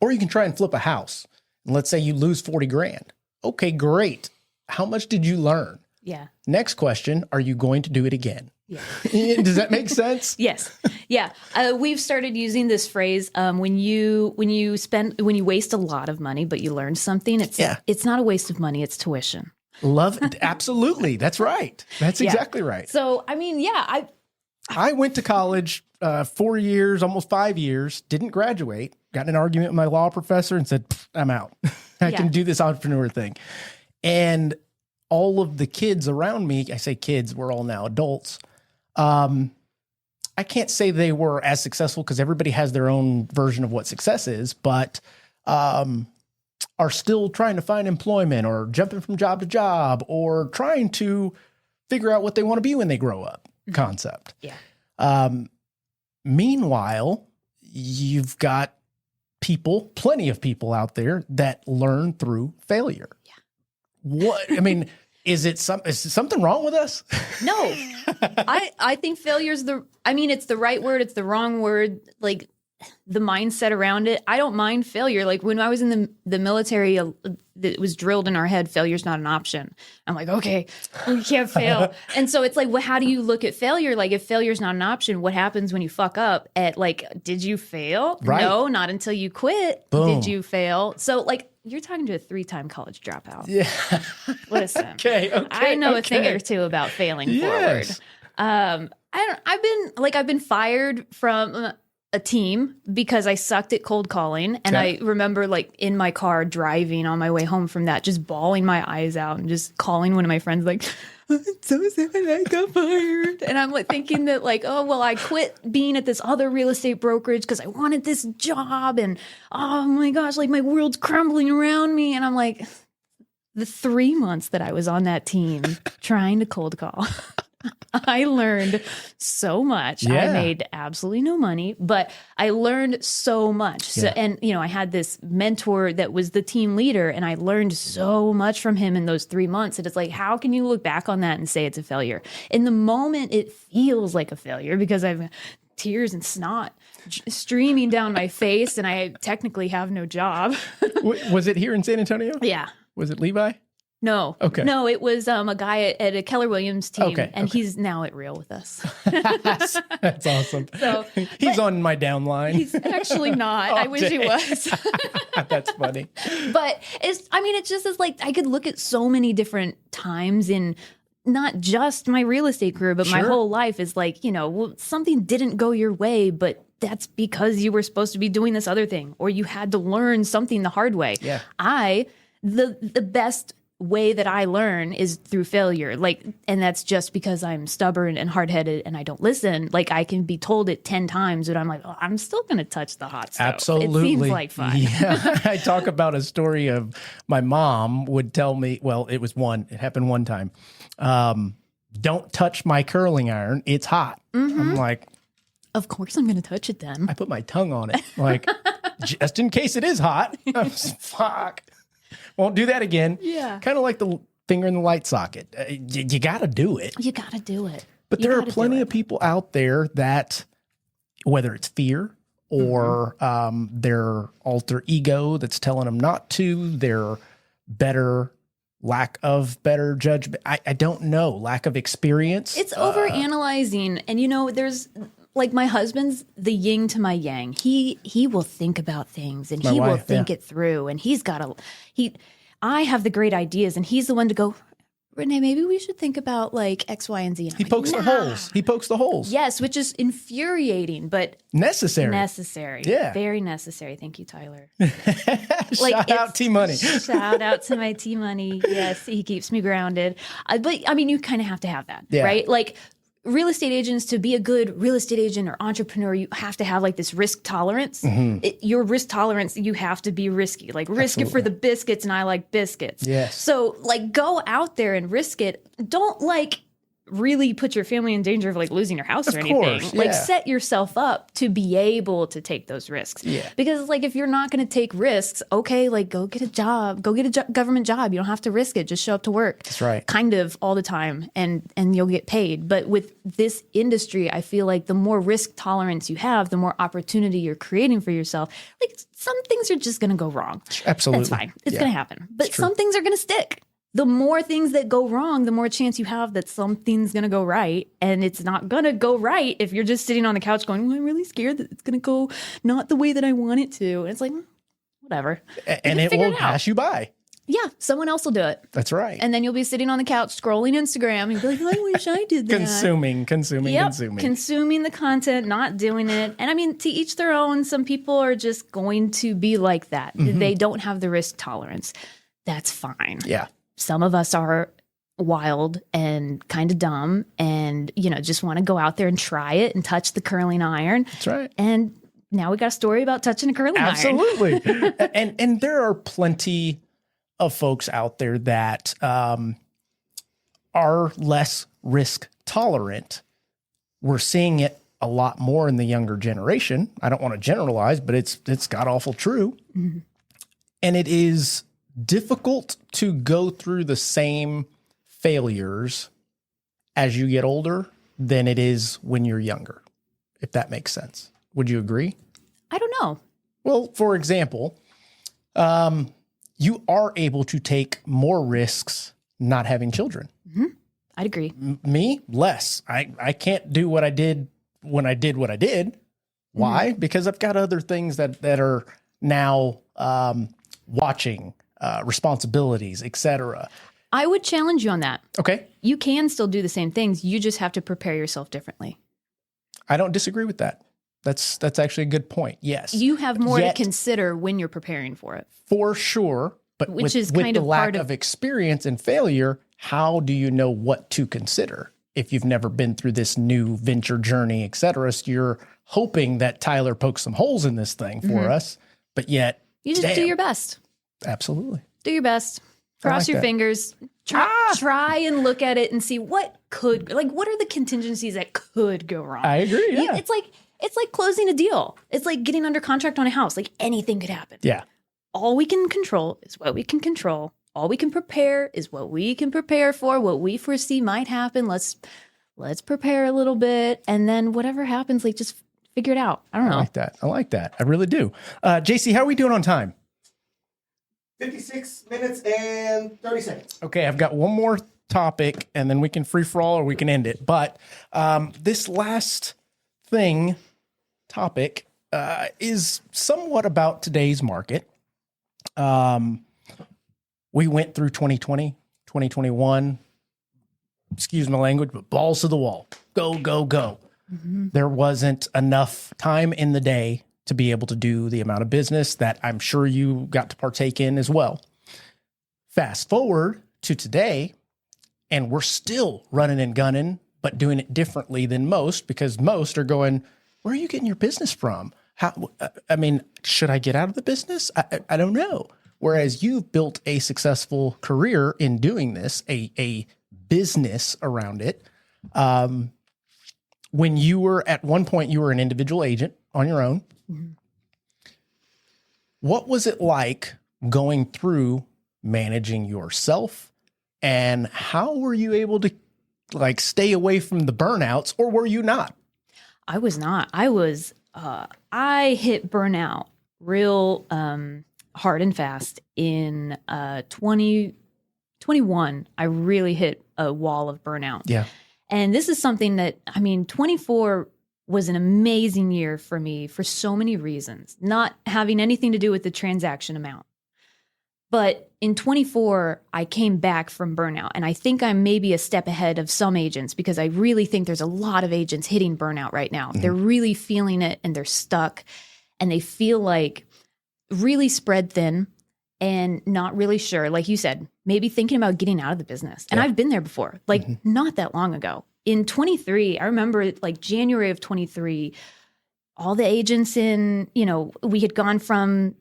or you can try and flip a house. And let's say you lose 40 grand. Okay, great. How much did you learn? Yeah. Next question, are you going to do it again? Yeah. Does that make sense? Yes. Yeah. We've started using this phrase when you waste a lot of money, but you learn something. It's not a waste of money. It's tuition. Love it. Absolutely. That's right. That's exactly right. So, I mean, yeah, I went to college 4 years, almost 5 years, didn't graduate, got in an argument with my law professor and said, I'm out. I can do this entrepreneur thing. And all of the kids around me, I say kids, we're all now adults. I can't say they were as successful because everybody has their own version of what success is, but are still trying to find employment or jumping from job to job or trying to figure out what they want to be when they grow up concept. Yeah. Meanwhile, you've got plenty of people out there that learn through failure. Yeah. What, I mean, is something wrong with us? No, I think failure is it's the right word. It's the wrong word. Like the mindset around it. I don't mind failure. Like when I was in the military, it was drilled in our head, failure's not an option. I'm like, okay, we can't fail. And so it's like, well, how do you look at failure? Like if failure's not an option, what happens when you fuck up at like, did you fail? Right. No, not until you quit. Boom. Did you fail? So like, you're talking to a 3-time college dropout. Yeah. Listen, Okay. I know a thing or two about failing forward. I've been fired from a team because I sucked at cold calling. And I remember like in my car driving on my way home from that, just bawling my eyes out and just calling one of my friends like, I'm so sad I got fired. And I'm like thinking that like, oh, well, I quit being at this other real estate brokerage because I wanted this job. And oh my gosh, like my world's crumbling around me. And I'm like, the 3 months that I was on that team trying to cold call, I learned so much. Yeah. I made absolutely no money, but I learned so much. So, and you know, I had this mentor that was the team leader, and I learned so much from him in those 3 months. And it's like, how can you look back on that and say it's a failure? In the moment, it feels like a failure because I've tears and snot streaming down my face, and I technically have no job. Was it here in San Antonio? Yeah. Was it Levi? No. Okay. No, it was a guy at a Keller Williams team, Okay, and he's now at Real with us. That's awesome. So He's on my downline. he's actually not. I wish he was. That's funny. But it just is like I could look at so many different times in not just my real estate career, but my Sure. whole life is like, you know, well, something didn't go your way, but that's because you were supposed to be doing this other thing, or you had to learn something the hard way. Yeah. The best way that I learn is through failure. Like, and that's just because I'm stubborn and hard-headed and I don't listen. Like I can be told it 10 times and I'm like, oh, I'm still going to touch the hot stove. Absolutely. It seems like fun. Yeah. I talk about a story of my mom would tell me, well, it happened one time. Don't touch my curling iron. It's hot. I'm like, Of course I'm going to touch it then. I put my tongue on it. Like, just in case it is hot. Fuck. Won't do that again. Yeah. Kind of like the finger in the light socket. You got to do it. You got to do it. But there are plenty of people out there that, whether it's fear or their alter ego that's telling them not to, their lack of better judgment. I don't know. Lack of experience. It's over analyzing. And you know, there's like my husband's the yin to my yang. He will think about things and he will think it through, and I have the great ideas and he's the one to go, Renee, maybe we should think about like X, Y, and Z. And He pokes the holes. He pokes the holes. Yes, which is infuriating, but Necessary. Necessary. Yeah. Very necessary. Thank you, Tyler. Shout out T-Money. Shout out to my T-Money. Yes, he keeps me grounded. But I mean, you kind of have to have that, right? Like real estate agents, to be a good real estate agent or entrepreneur, you have to have like this risk tolerance. Your risk tolerance, you have to be risky. Like risk it for the biscuits, and I like biscuits. Yes. So like go out there and risk it. Don't like really put your family in danger of like losing your house or anything. Course, Like yeah. set yourself up to be able to take those risks. Yeah. Because like if you're not going to take risks, okay, like go get a job, go get a government job. You don't have to risk it. Just show up to work. That's right. Kind of all the time, and you'll get paid. But with this industry, I feel like the more risk tolerance you have, the more opportunity you're creating for yourself. Like some things are just going to go wrong. Absolutely. That's fine. It's Yeah. going to happen. But some things are going to stick. The more things that go wrong, the more chance you have that something's going to go right. And it's not going to go right if you're just sitting on the couch going, well, I'm really scared that it's going to go not the way that I want it to. And it's like, whatever. And it will pass you by. Yeah, someone else will do it. That's right. And then you'll be sitting on the couch scrolling Instagram and be like, I wish I did that. Consuming. Consuming the content, not doing it. And I mean, to each their own. Some people are just going to be like that. They don't have the risk tolerance. That's fine. Yeah. Some of us are wild and kind of dumb and, you know, just want to go out there and try it and touch the curling iron. That's right. And now we got a story about touching a curling iron. Absolutely. and there are plenty of folks out there that are less risk tolerant. We're seeing it a lot more in the younger generation. I don't want to generalize, but it's god awful true. And it is difficult to go through the same failures as you get older than it is when you're younger, if that makes sense. Would you agree? I don't know. Well, for example, you are able to take more risks not having children. I'd agree. Me, less. I can't do what I did when I did what I did. Why? Because I've got other things that are now watching, responsibilities, etc. I would challenge you on that. Okay. You can still do the same things. You just have to prepare yourself differently. I don't disagree with that. That's actually a good point. Yes. You have more Yet, to consider when you're preparing for it. for sure. But Which with, is with kind the of lack part of- of experience and failure, how do you know what to consider if you've never been through this new venture journey, et cetera? So you're hoping that Tyler pokes some holes in this thing for us, but yet You just do your best. Absolutely. Do your best. I Cross like your that. fingers. Try and look at it and see what are the contingencies that could go wrong. I agree. You- Yeah. It's like closing a deal. It's like getting under contract on a house. Like anything could happen. Yeah. All we can control is what we can control. All we can prepare is what we can prepare for. What we foresee might happen. Let's prepare a little bit, and then whatever happens, like just figure it out. I don't know. I like that. I like that. I really do. JC, how are we doing on time? 56 minutes and 30 seconds. Okay, I've got one more topic, and then we can free for all or we can end it. But this last topic is somewhat about today's market. We went through 2020, 2021. Excuse my language, but balls to the wall. Go, go, go. There wasn't enough time in the day to be able to do the amount of business that I'm sure you got to partake in as well. Fast forward to today, and we're still running and gunning, but doing it differently than most, because most are going, where are you getting your business from? Should I get out of the business? I don't know. Whereas you've built a successful career in doing this, a business around it. When you were at one point, you were an individual agent on your own. What was it like going through managing yourself, and how were you able to stay away from the burnouts, or were you not? I was not. I hit burnout real hard and fast in 2021. I really hit a wall of burnout. Yeah. And this is something that, 24 was an amazing year for me for so many reasons, not having anything to do with the transaction amount. But in 24, I came back from burnout. And I think I'm maybe a step ahead of some agents, because I really think there's a lot of agents hitting burnout right now. They're really feeling it, and they're stuck, and they feel like really spread thin and not really sure. Like you said, maybe thinking about getting out of the business. And I've been there before, not that long ago. In 23, I remember January of 23, all the agents we had gone from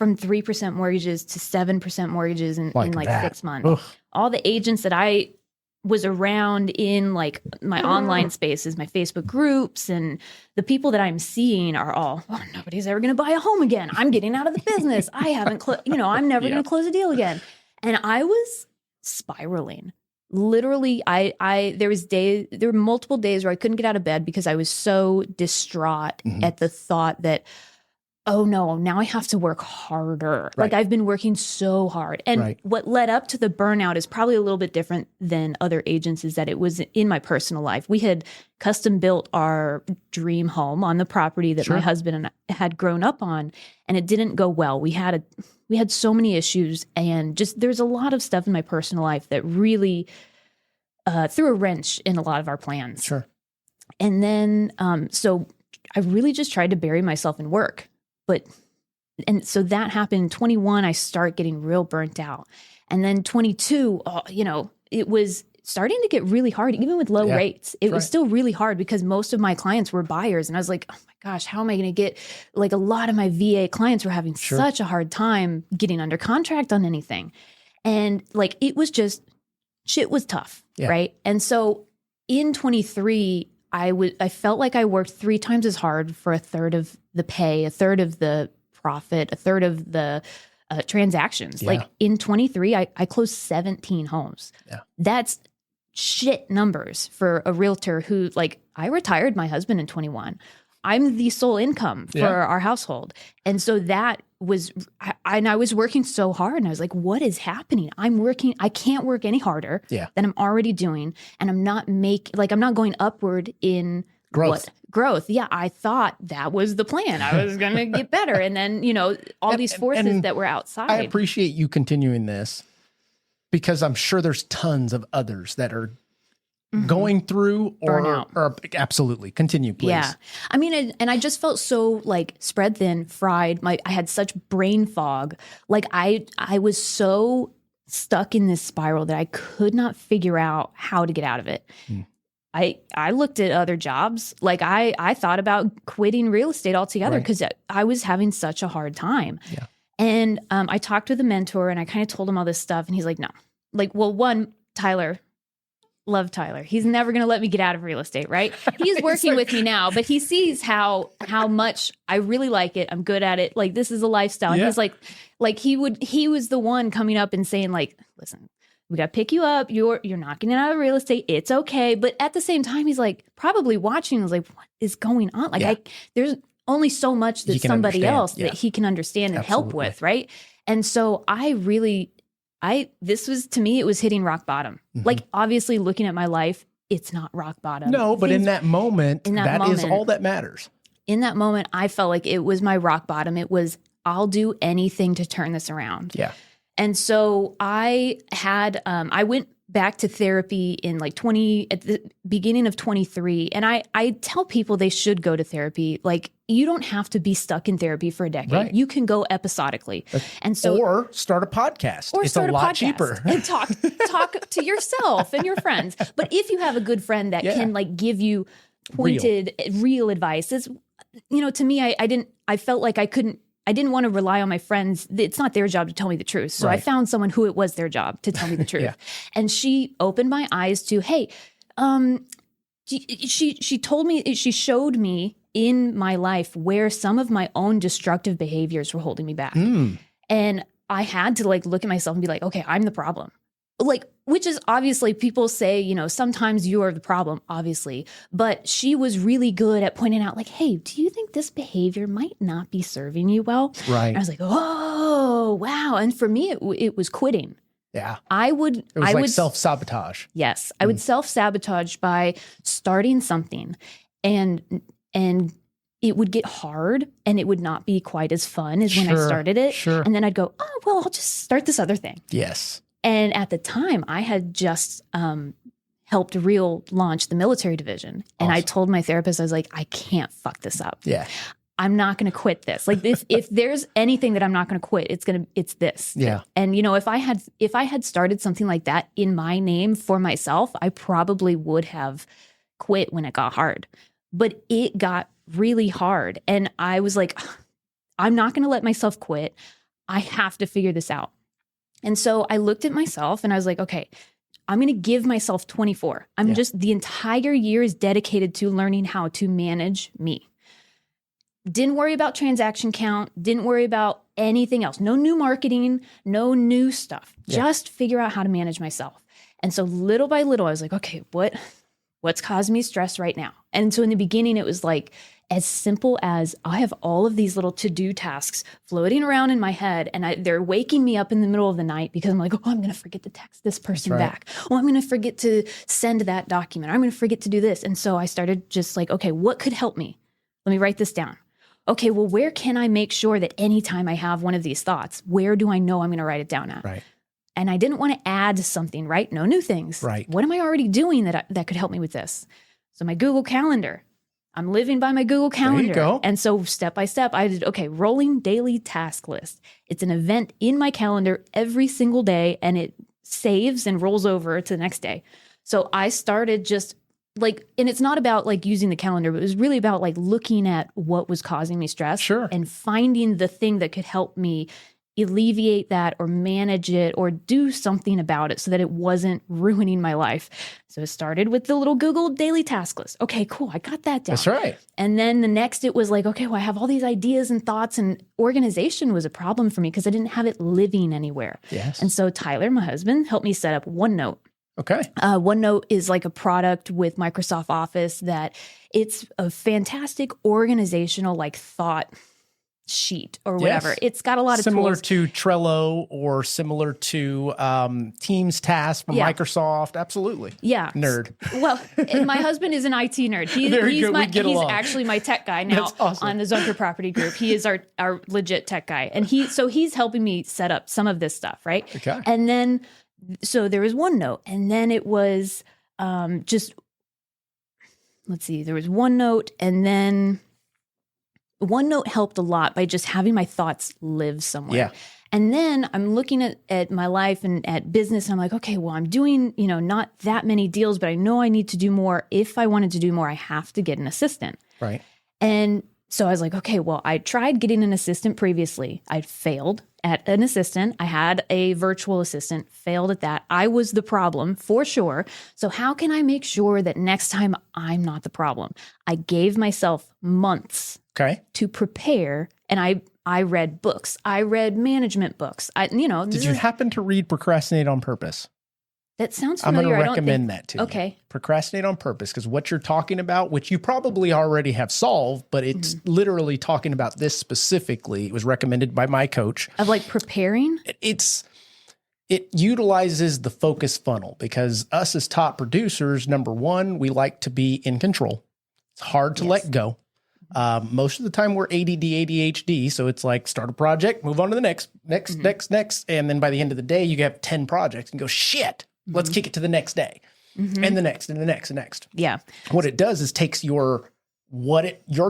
3% mortgages to 7% mortgages in that. 6 months. Ugh. All the agents that I was around in my online spaces, my Facebook groups, and the people that I'm seeing are all, nobody's ever going to buy a home again. I'm getting out of the business. I haven't, I'm never going to close a deal again. And I was spiraling. Literally, there were multiple days where I couldn't get out of bed because I was so distraught at the thought that, oh no, now I have to work harder. Right. I've been working so hard. And what led up to the burnout is probably a little bit different than other agents, is that it was in my personal life. We had custom built our dream home on the property that my husband and I had grown up on, and it didn't go well. We had so many issues, and just there's a lot of stuff in my personal life that really threw a wrench in a lot of our plans. Sure. And then, so I really just tried to bury myself in work. And so that happened in 21, I start getting real burnt out. And then 22, it was starting to get really hard, even with low rates. It was still really hard because most of my clients were buyers. And I was like, oh my gosh, how am I going to get, a lot of my VA clients were having such a hard time getting under contract on anything. And it was just, shit was tough. Yeah. Right. And so in 23, I felt like I worked 3 times as hard for a third of the pay, a third of the profit, a third of the transactions. Yeah. In 23, I closed 17 homes. Yeah. That's shit numbers for a realtor who, I retired my husband in 21. I'm the sole income for our household. And so that was, I was working so hard, and I was like, what is happening? I can't work any harder than I'm already doing. And I'm not I'm not going upward in growth. Yeah. I thought that was the plan. I was going to get better. And then, all these forces that were outside. I appreciate you continuing this, because I'm sure there's tons of others that are going through or absolutely. Continue, please. Yeah. I mean, and I just felt so like spread thin, fried. I had such brain fog. Like I was so stuck in this spiral that I could not figure out how to get out of it. I looked at other jobs. Like I thought about quitting real estate altogether because I was having such a hard time. Yeah. And I talked with a mentor, and I kind of told him all this stuff, and he's like, no. Like, well, one, Tyler, love Tyler. He's never going to let me get out of real estate, right? He's working with me now, but he sees how much I really like it. I'm good at it. Like, this is a lifestyle. And he's like he was the one coming up and saying, like, listen, we got to pick you up. You're not getting out of real estate. It's okay. But at the same time, he's like probably watching. I was like, what is going on? Like, there's only so much that somebody else that he can understand and help with, right? And so this was, to me, it was hitting rock bottom. Like, obviously, looking at my life, it's not rock bottom. No, but in that moment, that is all that matters. In that moment, I felt like it was my rock bottom. It was, I'll do anything to turn this around. Yeah. And so I went back to therapy in at the beginning of 23. And I tell people they should go to therapy. Like, you don't have to be stuck in therapy for a decade. Right. You can go episodically. Or start a podcast. It's a lot cheaper. And talk to yourself and your friends. But if you have a good friend that can give you pointed, real advice, it's, to me, I felt like I didn't want to rely on my friends. It's not their job to tell me the truth. So I found someone who it was their job to tell me the truth. And she opened my eyes to, hey, she told me, she showed me in my life where some of my own destructive behaviors were holding me back. And I had to look at myself and be like, okay, I'm the problem. Which is obviously, people say, sometimes you are the problem, obviously. But she was really good at pointing out, hey, do you think this behavior might not be serving you well? Right. And I was like, oh, wow. And for me, it was quitting. Yeah. I would self-sabotage. Yes. I would self-sabotage by starting something, and it would get hard, and it would not be quite as fun as when I started it. Sure. And then I'd go, oh, well, I'll just start this other thing. Yes. And at the time, I had just helped launch the military division. And I told my therapist, I was like, I can't fuck this up. Yeah. I'm not going to quit this. If there's anything that I'm not going to quit, it's this. Yeah. And if I had started something like that in my name for myself, I probably would have quit when it got hard. But it got really hard. And I was like, I'm not going to let myself quit. I have to figure this out. And so I looked at myself and I was like, okay, I'm going to give myself 24. The entire year is dedicated to learning how to manage me. Didn't worry about transaction count. Didn't worry about anything else. No new marketing, no new stuff. Just figure out how to manage myself. And so little by little, I was like, okay, what's causing me stress right now? And so in the beginning, it was as simple as I have all of these little to-do tasks floating around in my head, and they're waking me up in the middle of the night because I'm like, oh, I'm going to forget to text this person back. Oh, I'm going to forget to send that document. I'm going to forget to do this. And so I started just okay, what could help me? Let me write this down. Okay, well, where can I make sure that anytime I have one of these thoughts, where do I know I'm going to write it down at? Right. And I didn't want to add something, right? No new things. Right. What am I already doing that could help me with this? So my Google Calendar. I'm living by my Google Calendar. There you go. And so step by step, I did, rolling daily task list. It's an event in my calendar every single day, and it saves and rolls over to the next day. So I started just and it's not about using the calendar, but it was really about looking at what was causing me stress and finding the thing that could help me alleviate that or manage it or do something about it so that it wasn't ruining my life. So it started with the little Google daily task list. Okay, cool. I got that down. That's right. And then the next, it was okay, well, I have all these ideas and thoughts, and organization was a problem for me because I didn't have it living anywhere. Yes. And so Tyler, my husband, helped me set up OneNote. Okay. OneNote is a product with Microsoft Office that it's a fantastic organizational like thought sheet or whatever. Yes. It's got a lot of similar tools. to Trello or similar to Teams tasks from Yeah. Microsoft. Absolutely. Yeah. Nerd. Well, and my husband is an IT nerd. There you go. We get He's along. actually my tech guy now That's awesome. on the Zunker property group. He is our legit tech guy. And he's helping me set up some of this stuff, right? Okay. And then, so there was OneNote, and then it was just, let's see, there was OneNote, and then OneNote helped a lot by just having my thoughts live somewhere. Yeah. And then I'm looking at my life and at business, and I'm like, okay, well, I'm doing, not that many deals, but I know I need to do more. If I wanted to do more, I have to get an assistant. Right. And so I was like, okay, well, I tried getting an assistant previously. I failed at an assistant. I had a virtual assistant, failed at that. I was the problem for sure. So how can I make sure that next time I'm not the problem? I gave myself months Okay. to prepare, and I read books. I read management books. Did you happen to read Procrastinate on Purpose? That sounds I'm going familiar. to recommend that to you. Okay. Procrastinate on Purpose, because what you're talking about, which you probably already have solved, but it's literally talking about this specifically. It was recommended by my coach. Of like preparing? It utilizes the focus funnel, because us as top producers, number one, we like to be in control. It's hard to let go. Most of the time we're ADD, ADHD. So it's like start a project, move on to the next. And then by the end of the day, you have 10 projects and go, shit, let's kick it to the next day and the next and the next and next. Yeah. What it does is takes your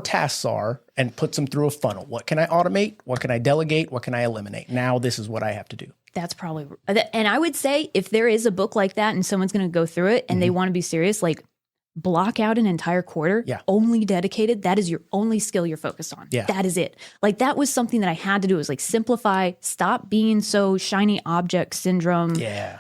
tasks are and puts them through a funnel. What can I automate? What can I delegate? What can I eliminate? Now this is what I have to do. That's probably, and I would say if there is a book like that and someone's going to go through it and they want to be serious, like block out an entire quarter, only dedicated. That is your only skill you're focused on. Yeah. That is it. Like that was something that I had to do. It was like simplify, stop being so shiny object syndrome. Yeah.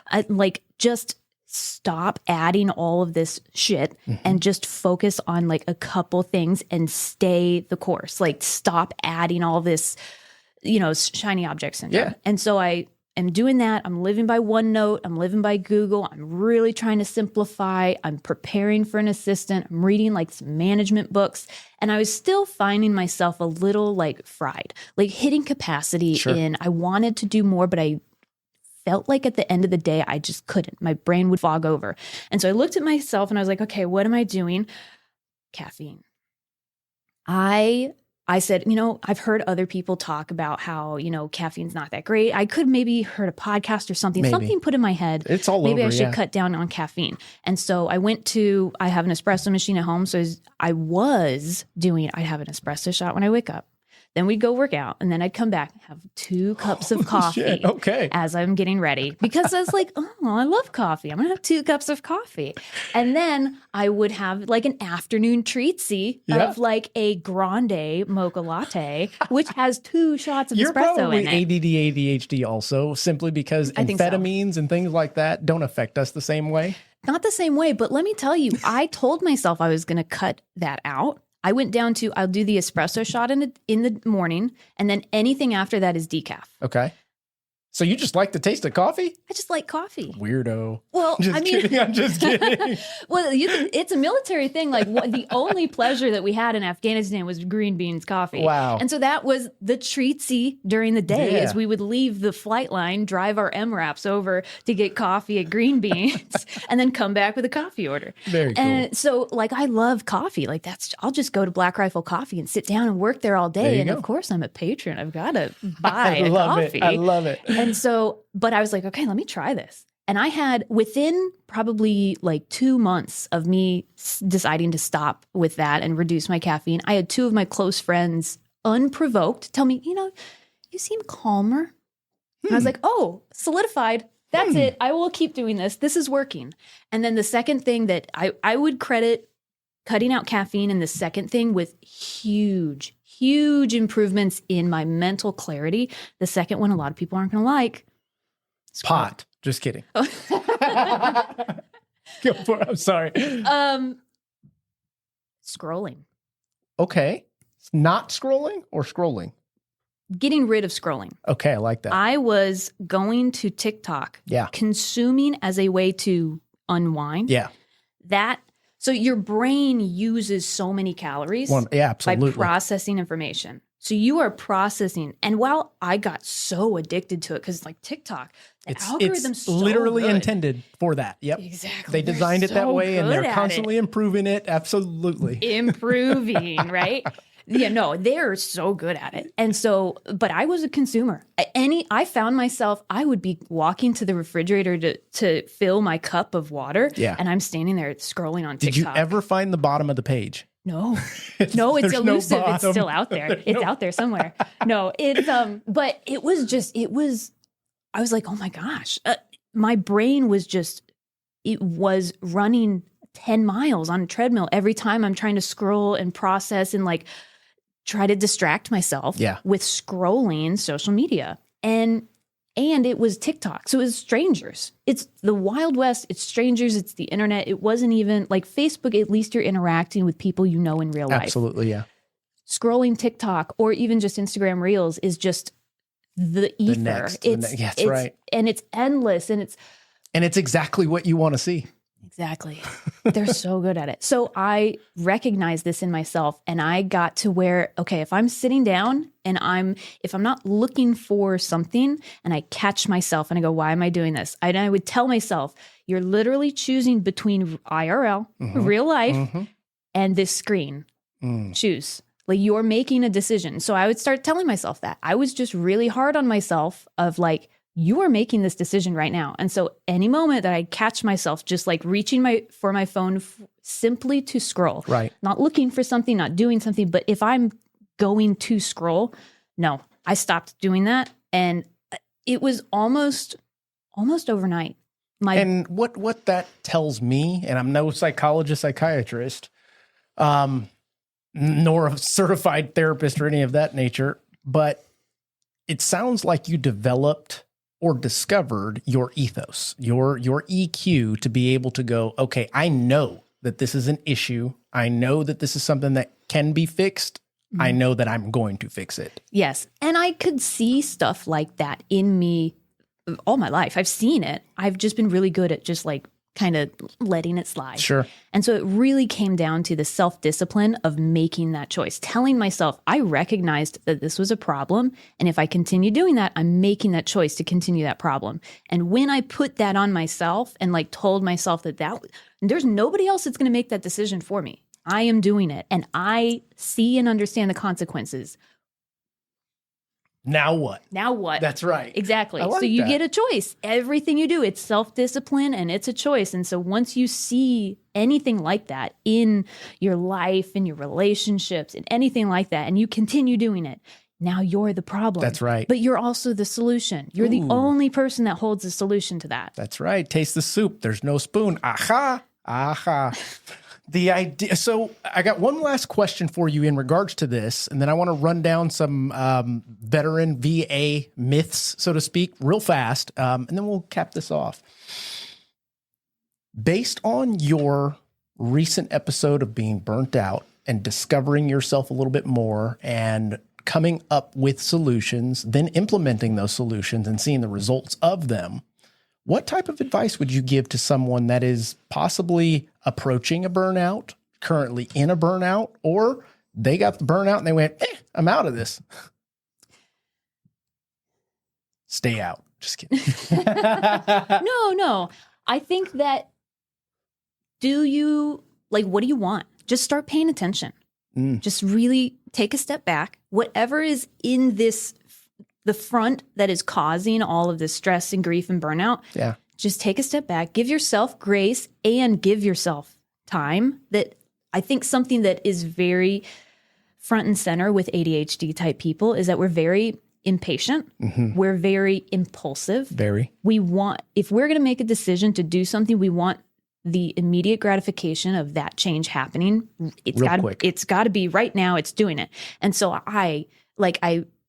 Just stop adding all of this shit and just focus on like a couple things and stay the course. Like stop adding all this, shiny object syndrome. Yeah. And so I am doing that. I'm living by OneNote. I'm living by Google. I'm really trying to simplify. I'm preparing for an assistant. I'm reading like some management books. And I was still finding myself a little like fried, like hitting capacity in, I wanted to do more, but I felt like at the end of the day, I just couldn't. My brain would fog over. And so I looked at myself and I was like, okay, what am I doing? Caffeine. I said, I've heard other people talk about how, caffeine's not that great. I could maybe heard a podcast or something. Maybe. Something put in my head. It's all maybe over, I should cut down on caffeine. And so I have an espresso machine at home. So I'd have an espresso shot when I wake up. Then we'd go work out, and then I'd come back, have 2 cups of coffee as I'm getting ready. Because I was like, oh, I love coffee. I'm going to have 2 cups of coffee. And then I would have like an afternoon treatsy of like a grande mocha latte, which has 2 shots of You're espresso probably in it. ADD, ADHD also, simply because I think so. amphetamines and things like that don't affect us the same way. Not the same way, but let me tell you, I told myself I was going to cut that out. I went down to, I'll do the espresso shot in the morning, and then anything after that is decaf. Okay. So you just like the taste of coffee? I just like coffee. Weirdo. Well, Kidding. I'm just kidding. Well, it's a military thing. Like the only pleasure that we had in Afghanistan was green beans coffee. Wow. And so that was the treatsy during the day Yeah. as we would leave the flight line, drive our MRAPs over to get coffee at Green Beans, and then come back with a coffee order. Very cool. And so like I love coffee. Like I'll just go to Black Rifle Coffee and sit down and work there all There day. you And go. of course I'm a patron. I've got to buy I a love coffee. it. I love it. And so, but I was like, okay, let me try this. And I had within probably like 2 months of me deciding to stop with that and reduce my caffeine, I had 2 of my close friends unprovoked tell me, you seem calmer. I was like, oh, solidified. That's it. I will keep doing this. This is working. And then the second thing that I would credit cutting out caffeine, and the second thing with huge improvements in my mental clarity. The second one a lot of people aren't going to like. Pot. Just kidding. Go for it. I'm sorry. Scrolling. Okay. Not scrolling or scrolling? Getting rid of scrolling. Okay, I like that. I was going to TikTok. Yeah. Consuming as a way to unwind. Yeah. That So your brain uses so many calories Yeah, absolutely. by processing information. So you are processing. And while I got so addicted to it, because like TikTok, the algorithm's so literally good. intended for that. Yep. Exactly. They designed it that so way, and good they're at constantly improving it. Absolutely. improving, right? Yeah, no, they're so good at it. And so, but I was a consumer. I found myself, I would be walking to the refrigerator to fill my cup of water. Yeah. And I'm standing there scrolling on TikTok. Did you ever find the bottom of the page? No, no, it's There's no elusive. It's bottom. still out there. It's out there somewhere. No, but it was, I was like, oh my gosh, my brain was it was running 10 miles on a treadmill every time I'm trying to scroll and process and like try to distract myself with scrolling social media. And it was TikTok. So it was strangers. It's the Wild West. It's strangers. It's the internet. It wasn't even like Facebook. At least you're interacting with people you know in real life. Absolutely, yeah. Scrolling TikTok or even just Instagram Reels is just the ether. That's right. And it's endless. And it's exactly what you want to see. Exactly. They're so good at it. So I recognize this in myself, and I got to where, okay, if I'm sitting down and if I'm not looking for something and I catch myself and I go, why am I doing this? And I would tell myself, you're literally choosing between IRL, real life, and this screen. Choose. Like you're making a decision. So I would start telling myself that. I was just really hard on myself of like, you are making this decision right now. And so any moment that I catch myself just like reaching for my phone simply to scroll, right? Not looking for something, not doing something, but if I'm going to scroll, no, I stopped doing that. And it was almost overnight. And what that tells me, and I'm no psychologist, psychiatrist, nor a certified therapist or any of that nature, but it sounds like you developed or discovered your ethos, your EQ to be able to go, okay, I know that this is an issue. I know that this is something that can be fixed. I know that I'm going to fix it. Yes. And I could see stuff like that in me all my life. I've seen it. I've just been really good at just like kind of letting it slide. Sure. And so it really came down to the self-discipline of making that choice, telling myself I recognized that this was a problem. And if I continue doing that, I'm making that choice to continue that problem. And when I put that on myself and like told myself that there's nobody else that's going to make that decision for me. I am doing it. And I see and understand the consequences. Now what? Now what? That's right. Exactly. I like so you that. get a choice. Everything you do, it's self-discipline and it's a choice. And so once you see anything like that in your life, in your relationships, and anything like that, and you continue doing it, now you're the problem. That's right. But you're also the solution. You're the only person that holds the solution to that. That's right. Taste the soup. There's no spoon. Aha. Aha. The idea. So I got one last question for you in regards to this, and then I want to run down some veteran VA myths, so to speak, real fast, and then we'll cap this off. Based on your recent episode of being burnt out and discovering yourself a little bit more and coming up with solutions, then implementing those solutions and seeing the results of them, what type of advice would you give to someone that is possibly approaching a burnout, currently in a burnout, or they got the burnout and they went, I'm out of this? Stay out. Just kidding. No. I think that what do you want? Just start paying attention. Just really take a step back. Whatever is in the front that is causing all of this stress and grief and burnout, just take a step back, give yourself grace and give yourself time. That I think something that is very front and center with ADHD type people is that we're very impatient. We're very impulsive. If we're going to make a decision to do something, we want the immediate gratification of that change happening. It's got to be right now. It's doing it. And so I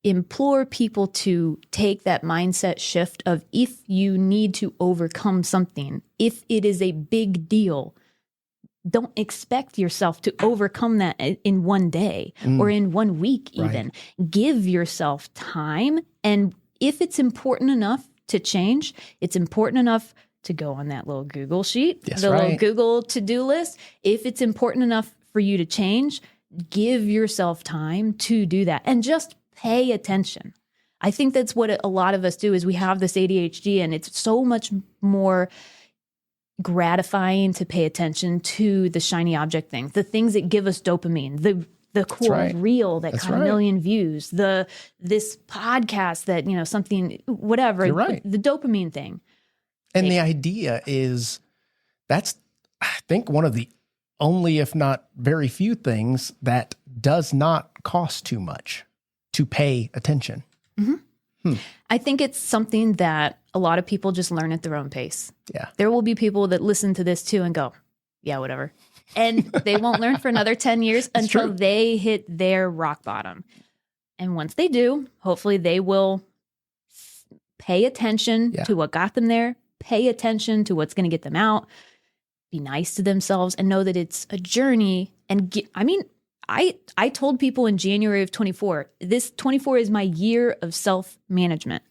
implore people to take that mindset shift of, if you need to overcome something, if it is a big deal, don't expect yourself to overcome that in one day or in 1 week even. Right. Give yourself time. And if it's important enough to change, it's important enough to go on that little Google sheet, That's the little right. Google to-do list. If it's important enough for you to change, give yourself time to do that and just pay attention. I think that's what a lot of us do is we have this ADHD, and it's so much more gratifying to pay attention to the shiny object things, the things that give us dopamine, the cool right. reel that That's got right. 1 million views, this podcast that, something, whatever, You're right. the dopamine thing. And the idea is that's, I think, one of the only, if not very few things that does not cost too much to pay attention. I think it's something that a lot of people just learn at their own pace. Yeah. There will be people that listen to this too and go, yeah, whatever. And they won't learn for another 10 years until true. they hit their rock bottom. And once they do, hopefully they will pay attention Yeah. to what got them there, pay attention to what's going to get them out, be nice to themselves, and know that it's a journey. And I told people in January of 24, this 24 is my year of self-management.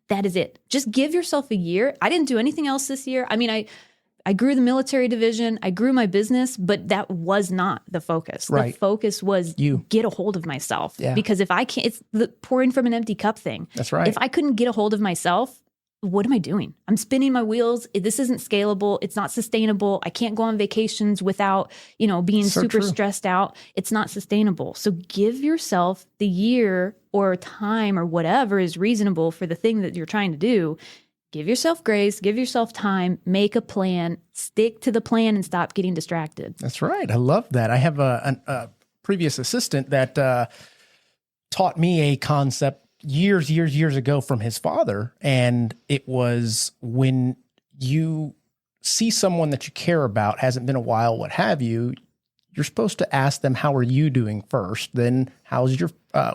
That is it. Just give yourself a year. I didn't do anything else this year. I mean, I grew the military division. I grew my business, but that was not the focus. Right. The focus was get a hold of myself. Yeah. Because if I can't, it's the pouring from an empty cup thing. That's right. If I couldn't get a hold of myself, what am I doing? I'm spinning my wheels. This isn't scalable. It's not sustainable. I can't go on vacations without, being So super true. stressed out. It's not sustainable. So give yourself the year or time or whatever is reasonable for the thing that you're trying to do. Give yourself grace, give yourself time, make a plan, stick to the plan, and stop getting distracted. That's right. I love that. I have a previous assistant that taught me a concept years ago from his father. And it was when you see someone that you care about, hasn't been a while, what have you, you're supposed to ask them, how are you doing first? Then how's your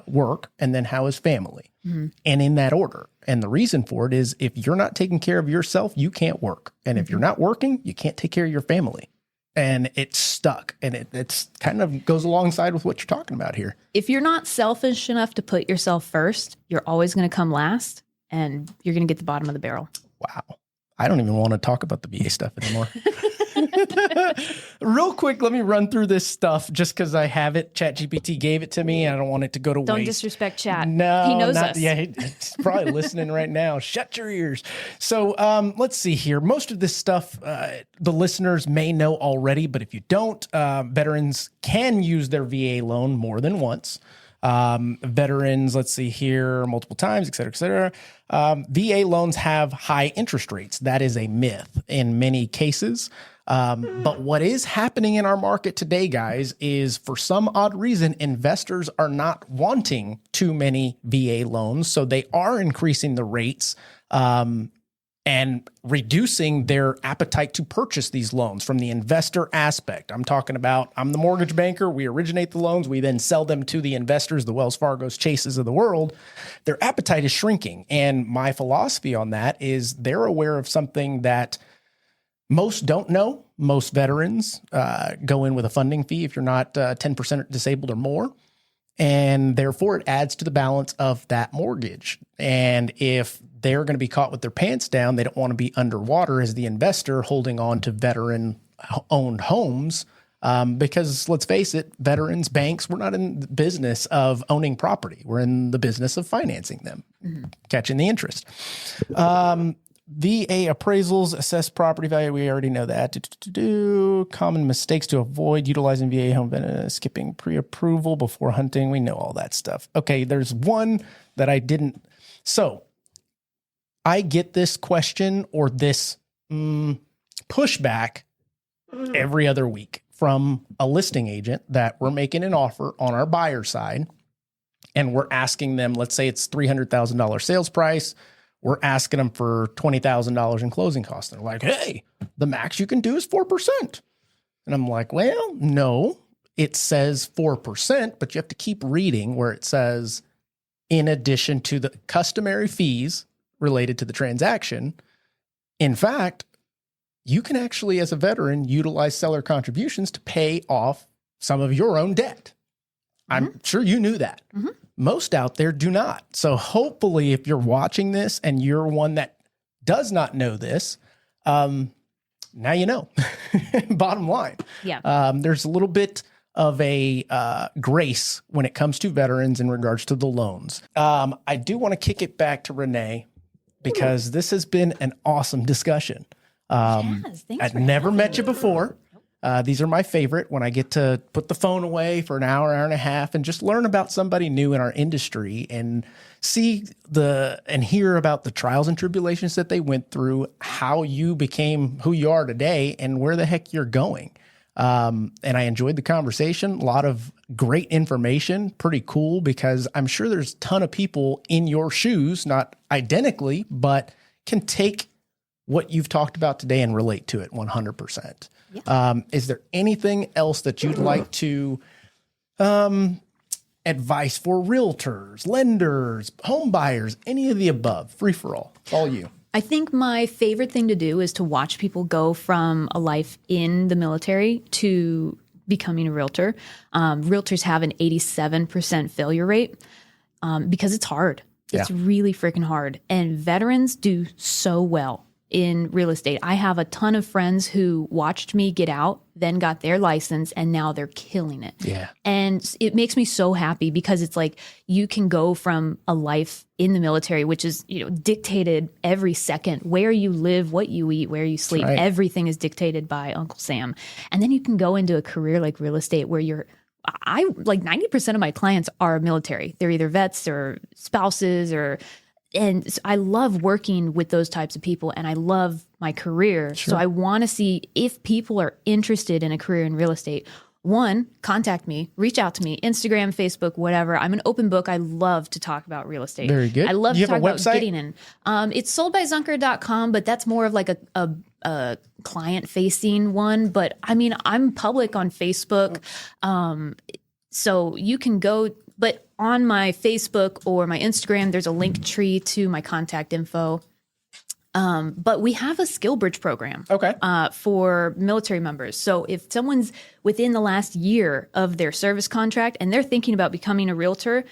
work? And then how is family? And in that order. And the reason for it is if you're not taking care of yourself, you can't work. And if you're not working, you can't take care of your family. And it's stuck. And it's kind of goes alongside with what you're talking about here. If you're not selfish enough to put yourself first, you're always going to come last and you're going to get the bottom of the barrel. Wow. I don't even want to talk about the VA stuff anymore. Real quick, let me run through this stuff just because I have it. ChatGPT gave it to me. And I don't want it to go to Don't waste. disrespect chat. No, he knows not, us. Yeah, he's probably listening right now. Shut your ears. So let's see here. Most of this stuff the listeners may know already, but if you don't, veterans can use their VA loan more than once. Veterans, let's see here, multiple times, et cetera, et cetera. VA loans have high interest rates. That is a myth in many cases. But what is happening in our market today, guys, is for some odd reason, investors are not wanting too many VA loans. So they are increasing the rates and reducing their appetite to purchase these loans from the investor aspect. I'm talking about, I'm the mortgage banker. We originate the loans. We then sell them to the investors, the Wells Fargo's, Chases of the world. Their appetite is shrinking. And my philosophy on that is they're aware of something that most don't know. Most veterans go in with a funding fee if you're not 10% disabled or more. And therefore, it adds to the balance of that mortgage. And if they're going to be caught with their pants down, they don't want to be underwater as the investor holding on to veteran-owned homes. Because let's face it, veterans, banks, we're not in the business of owning property. We're in the business of financing them, catching the interest. VA appraisals assess property value. We already know that. Common mistakes to avoid: utilizing VA home, skipping pre-approval before hunting. We know all that stuff. Okay, there's one that I didn't. So I get this question or this pushback every other week from a listing agent that we're making an offer on our buyer side, and we're asking them, let's say it's $300,000 sales price. We're asking them for $20,000 in closing costs. They're like, hey, the max you can do is 4%. And I'm like, well, no, it says 4%, but you have to keep reading where it says, in addition to the customary fees related to the transaction. In fact, you can actually, as a veteran, utilize seller contributions to pay off some of your own debt. I'm sure you knew that. Most out there do not. So hopefully if you're watching this and you're one that does not know this, Now you know. Bottom line. Yeah. There's a little bit of a grace when it comes to veterans in regards to the loans. I do want to kick it back to Renee because this has been an awesome discussion. Yes, thanks I'd for never having met me. you before. These are my favorite when I get to put the phone away for an hour and a half and just learn about somebody new in our industry and see and hear about the trials and tribulations that they went through, how you became who you are today, and where the heck you're going. And I enjoyed the conversation. A lot of great information, pretty cool, because I'm sure there's a ton of people in your shoes, not identically, but can take what you've talked about today and relate to it 100%. Yeah. Is there anything else that you'd like to advice for realtors, lenders, home buyers, any of the above? Free for all. It's all you. I think my favorite thing to do is to watch people go from a life in the military to becoming a realtor. Realtors have an 87% failure rate because it's hard. It's really freaking hard. And veterans do so well in real estate. I have a ton of friends who watched me get out, then got their license, and now they're killing it. Yeah. And it makes me so happy because it's like you can go from a life in the military, which is, dictated every second, where you live, what you eat, where you sleep. Right. Everything is dictated by Uncle Sam. And then you can go into a career like real estate where I like 90% of my clients are military. They're either vets or spouses and I love working with those types of people, and I love my career. Sure. So I want to see if people are interested in a career in real estate. One, contact me, reach out to me, Instagram, Facebook, whatever. I'm an open book. I love to talk about real estate. Very good. I love Do you to have talk a about website? getting in. It's soldbyzunker.com, but that's more of like a client-facing one. But I mean, I'm public on Facebook. So you can go, but on my Facebook or my Instagram, there's a link tree to my contact info. But we have a skill bridge program for military members. So if someone's within the last year of their service contract and they're thinking about becoming a realtor,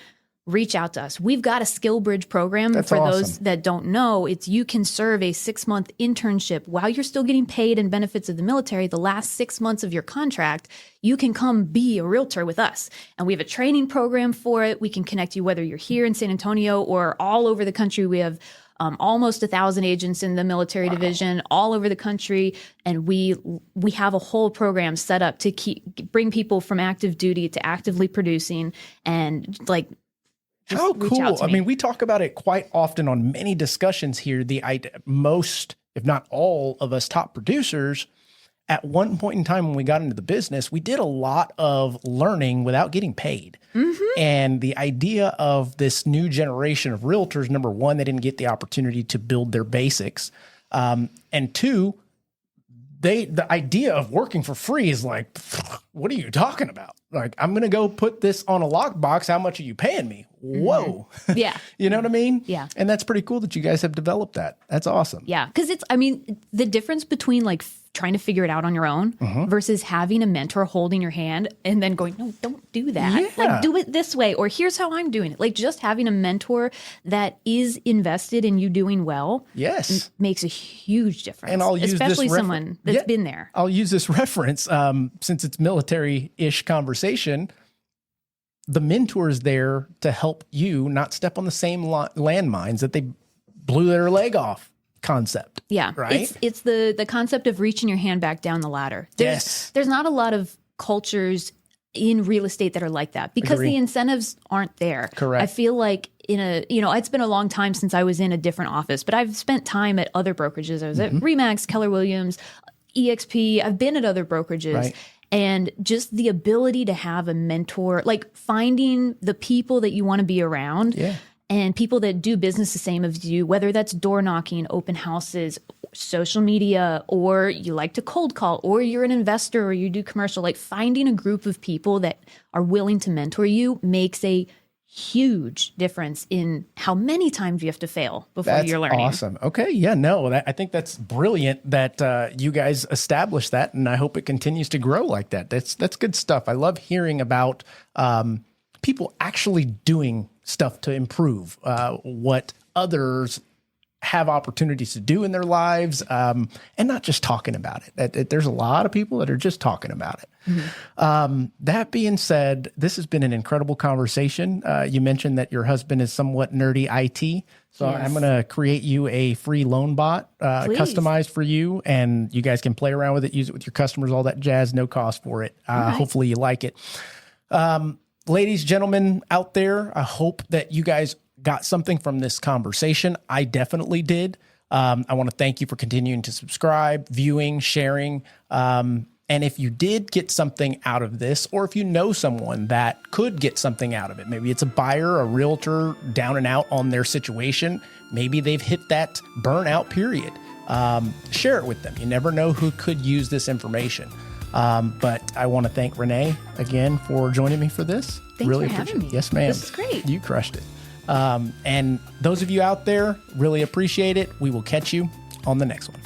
reach out to us. We've got a skill bridge program. That's for awesome. those that don't know. It's you can serve a 6-month internship while you're still getting paid and benefits of the military. The last 6 months of your contract, you can come be a realtor with us. And we have a training program for it. We can connect you whether you're here in San Antonio or all over the country. We have almost 1,000 agents in the military division all over the country. And we have a whole program set up to bring people from active duty to actively producing and like, how cool. I me. mean, we talk about it quite often on many discussions here. Most, if not all of us top producers, at one point in time when we got into the business, we did a lot of learning without getting paid. Mm-hmm. And the idea of this new generation of realtors, number one, they didn't get the opportunity to build their basics. And two, the idea of working for free is like, what are you talking about? Like, I'm going to go put this on a lockbox. How much are you paying me? Whoa. Mm-hmm. Yeah. You know what I mean? Yeah. And that's pretty cool that you guys have developed that. That's awesome. Yeah. Because the difference between like trying to figure it out on your own versus having a mentor holding your hand and then going, no, don't do that. Yeah. Like, do it this way, or here's how I'm doing it. Like, just having a mentor that is invested in you doing well Yes. makes a huge difference. And I'll use especially this someone that's been there. I'll use this reference since it's military-ish conversation. The mentor is there to help you not step on the same landmines that they blew their leg off concept. Yeah. Right? It's the concept of reaching your hand back down the ladder. Yes. There's not a lot of cultures in real estate that are like that because Agree. the incentives aren't there. Correct. I feel like it's been a long time since I was in a different office, but I've spent time at other brokerages. I was at Remax, Keller Williams, EXP. I've been at other brokerages. Right. And just the ability to have a mentor, like finding the people that you want to be around and people that do business the same as you, whether that's door knocking, open houses, social media, or you like to cold call, or you're an investor or you do commercial, like finding a group of people that are willing to mentor you makes a huge difference in how many times you have to fail before you're learning. Awesome. Okay. Yeah, no, I think that's brilliant that you guys established that, and I hope it continues to grow like that. That's good stuff. I love hearing about people actually doing stuff to improve what others have opportunities to do in their lives, and not just talking about it. There's a lot of people that are just talking about it. That being said, this has been an incredible conversation. You mentioned that your husband is somewhat nerdy IT. So Yes. I'm going to create you a free loan bot, customized for you, and you guys can play around with it, use it with your customers, all that jazz, no cost for it. Hopefully you like it. Ladies, gentlemen out there, I hope that you guys got something from this conversation. I definitely did. I want to thank you for continuing to subscribe, viewing, sharing. And if you did get something out of this, or if you know someone that could get something out of it, maybe it's a buyer, a realtor down and out on their situation. Maybe they've hit that burnout period. Share it with them. You never know who could use this information. But I want to thank Renee again for joining me for this. Thanks for having me. Yes, ma'am. This is great. You crushed it. And those of you out there, really appreciate it. We will catch you on the next one.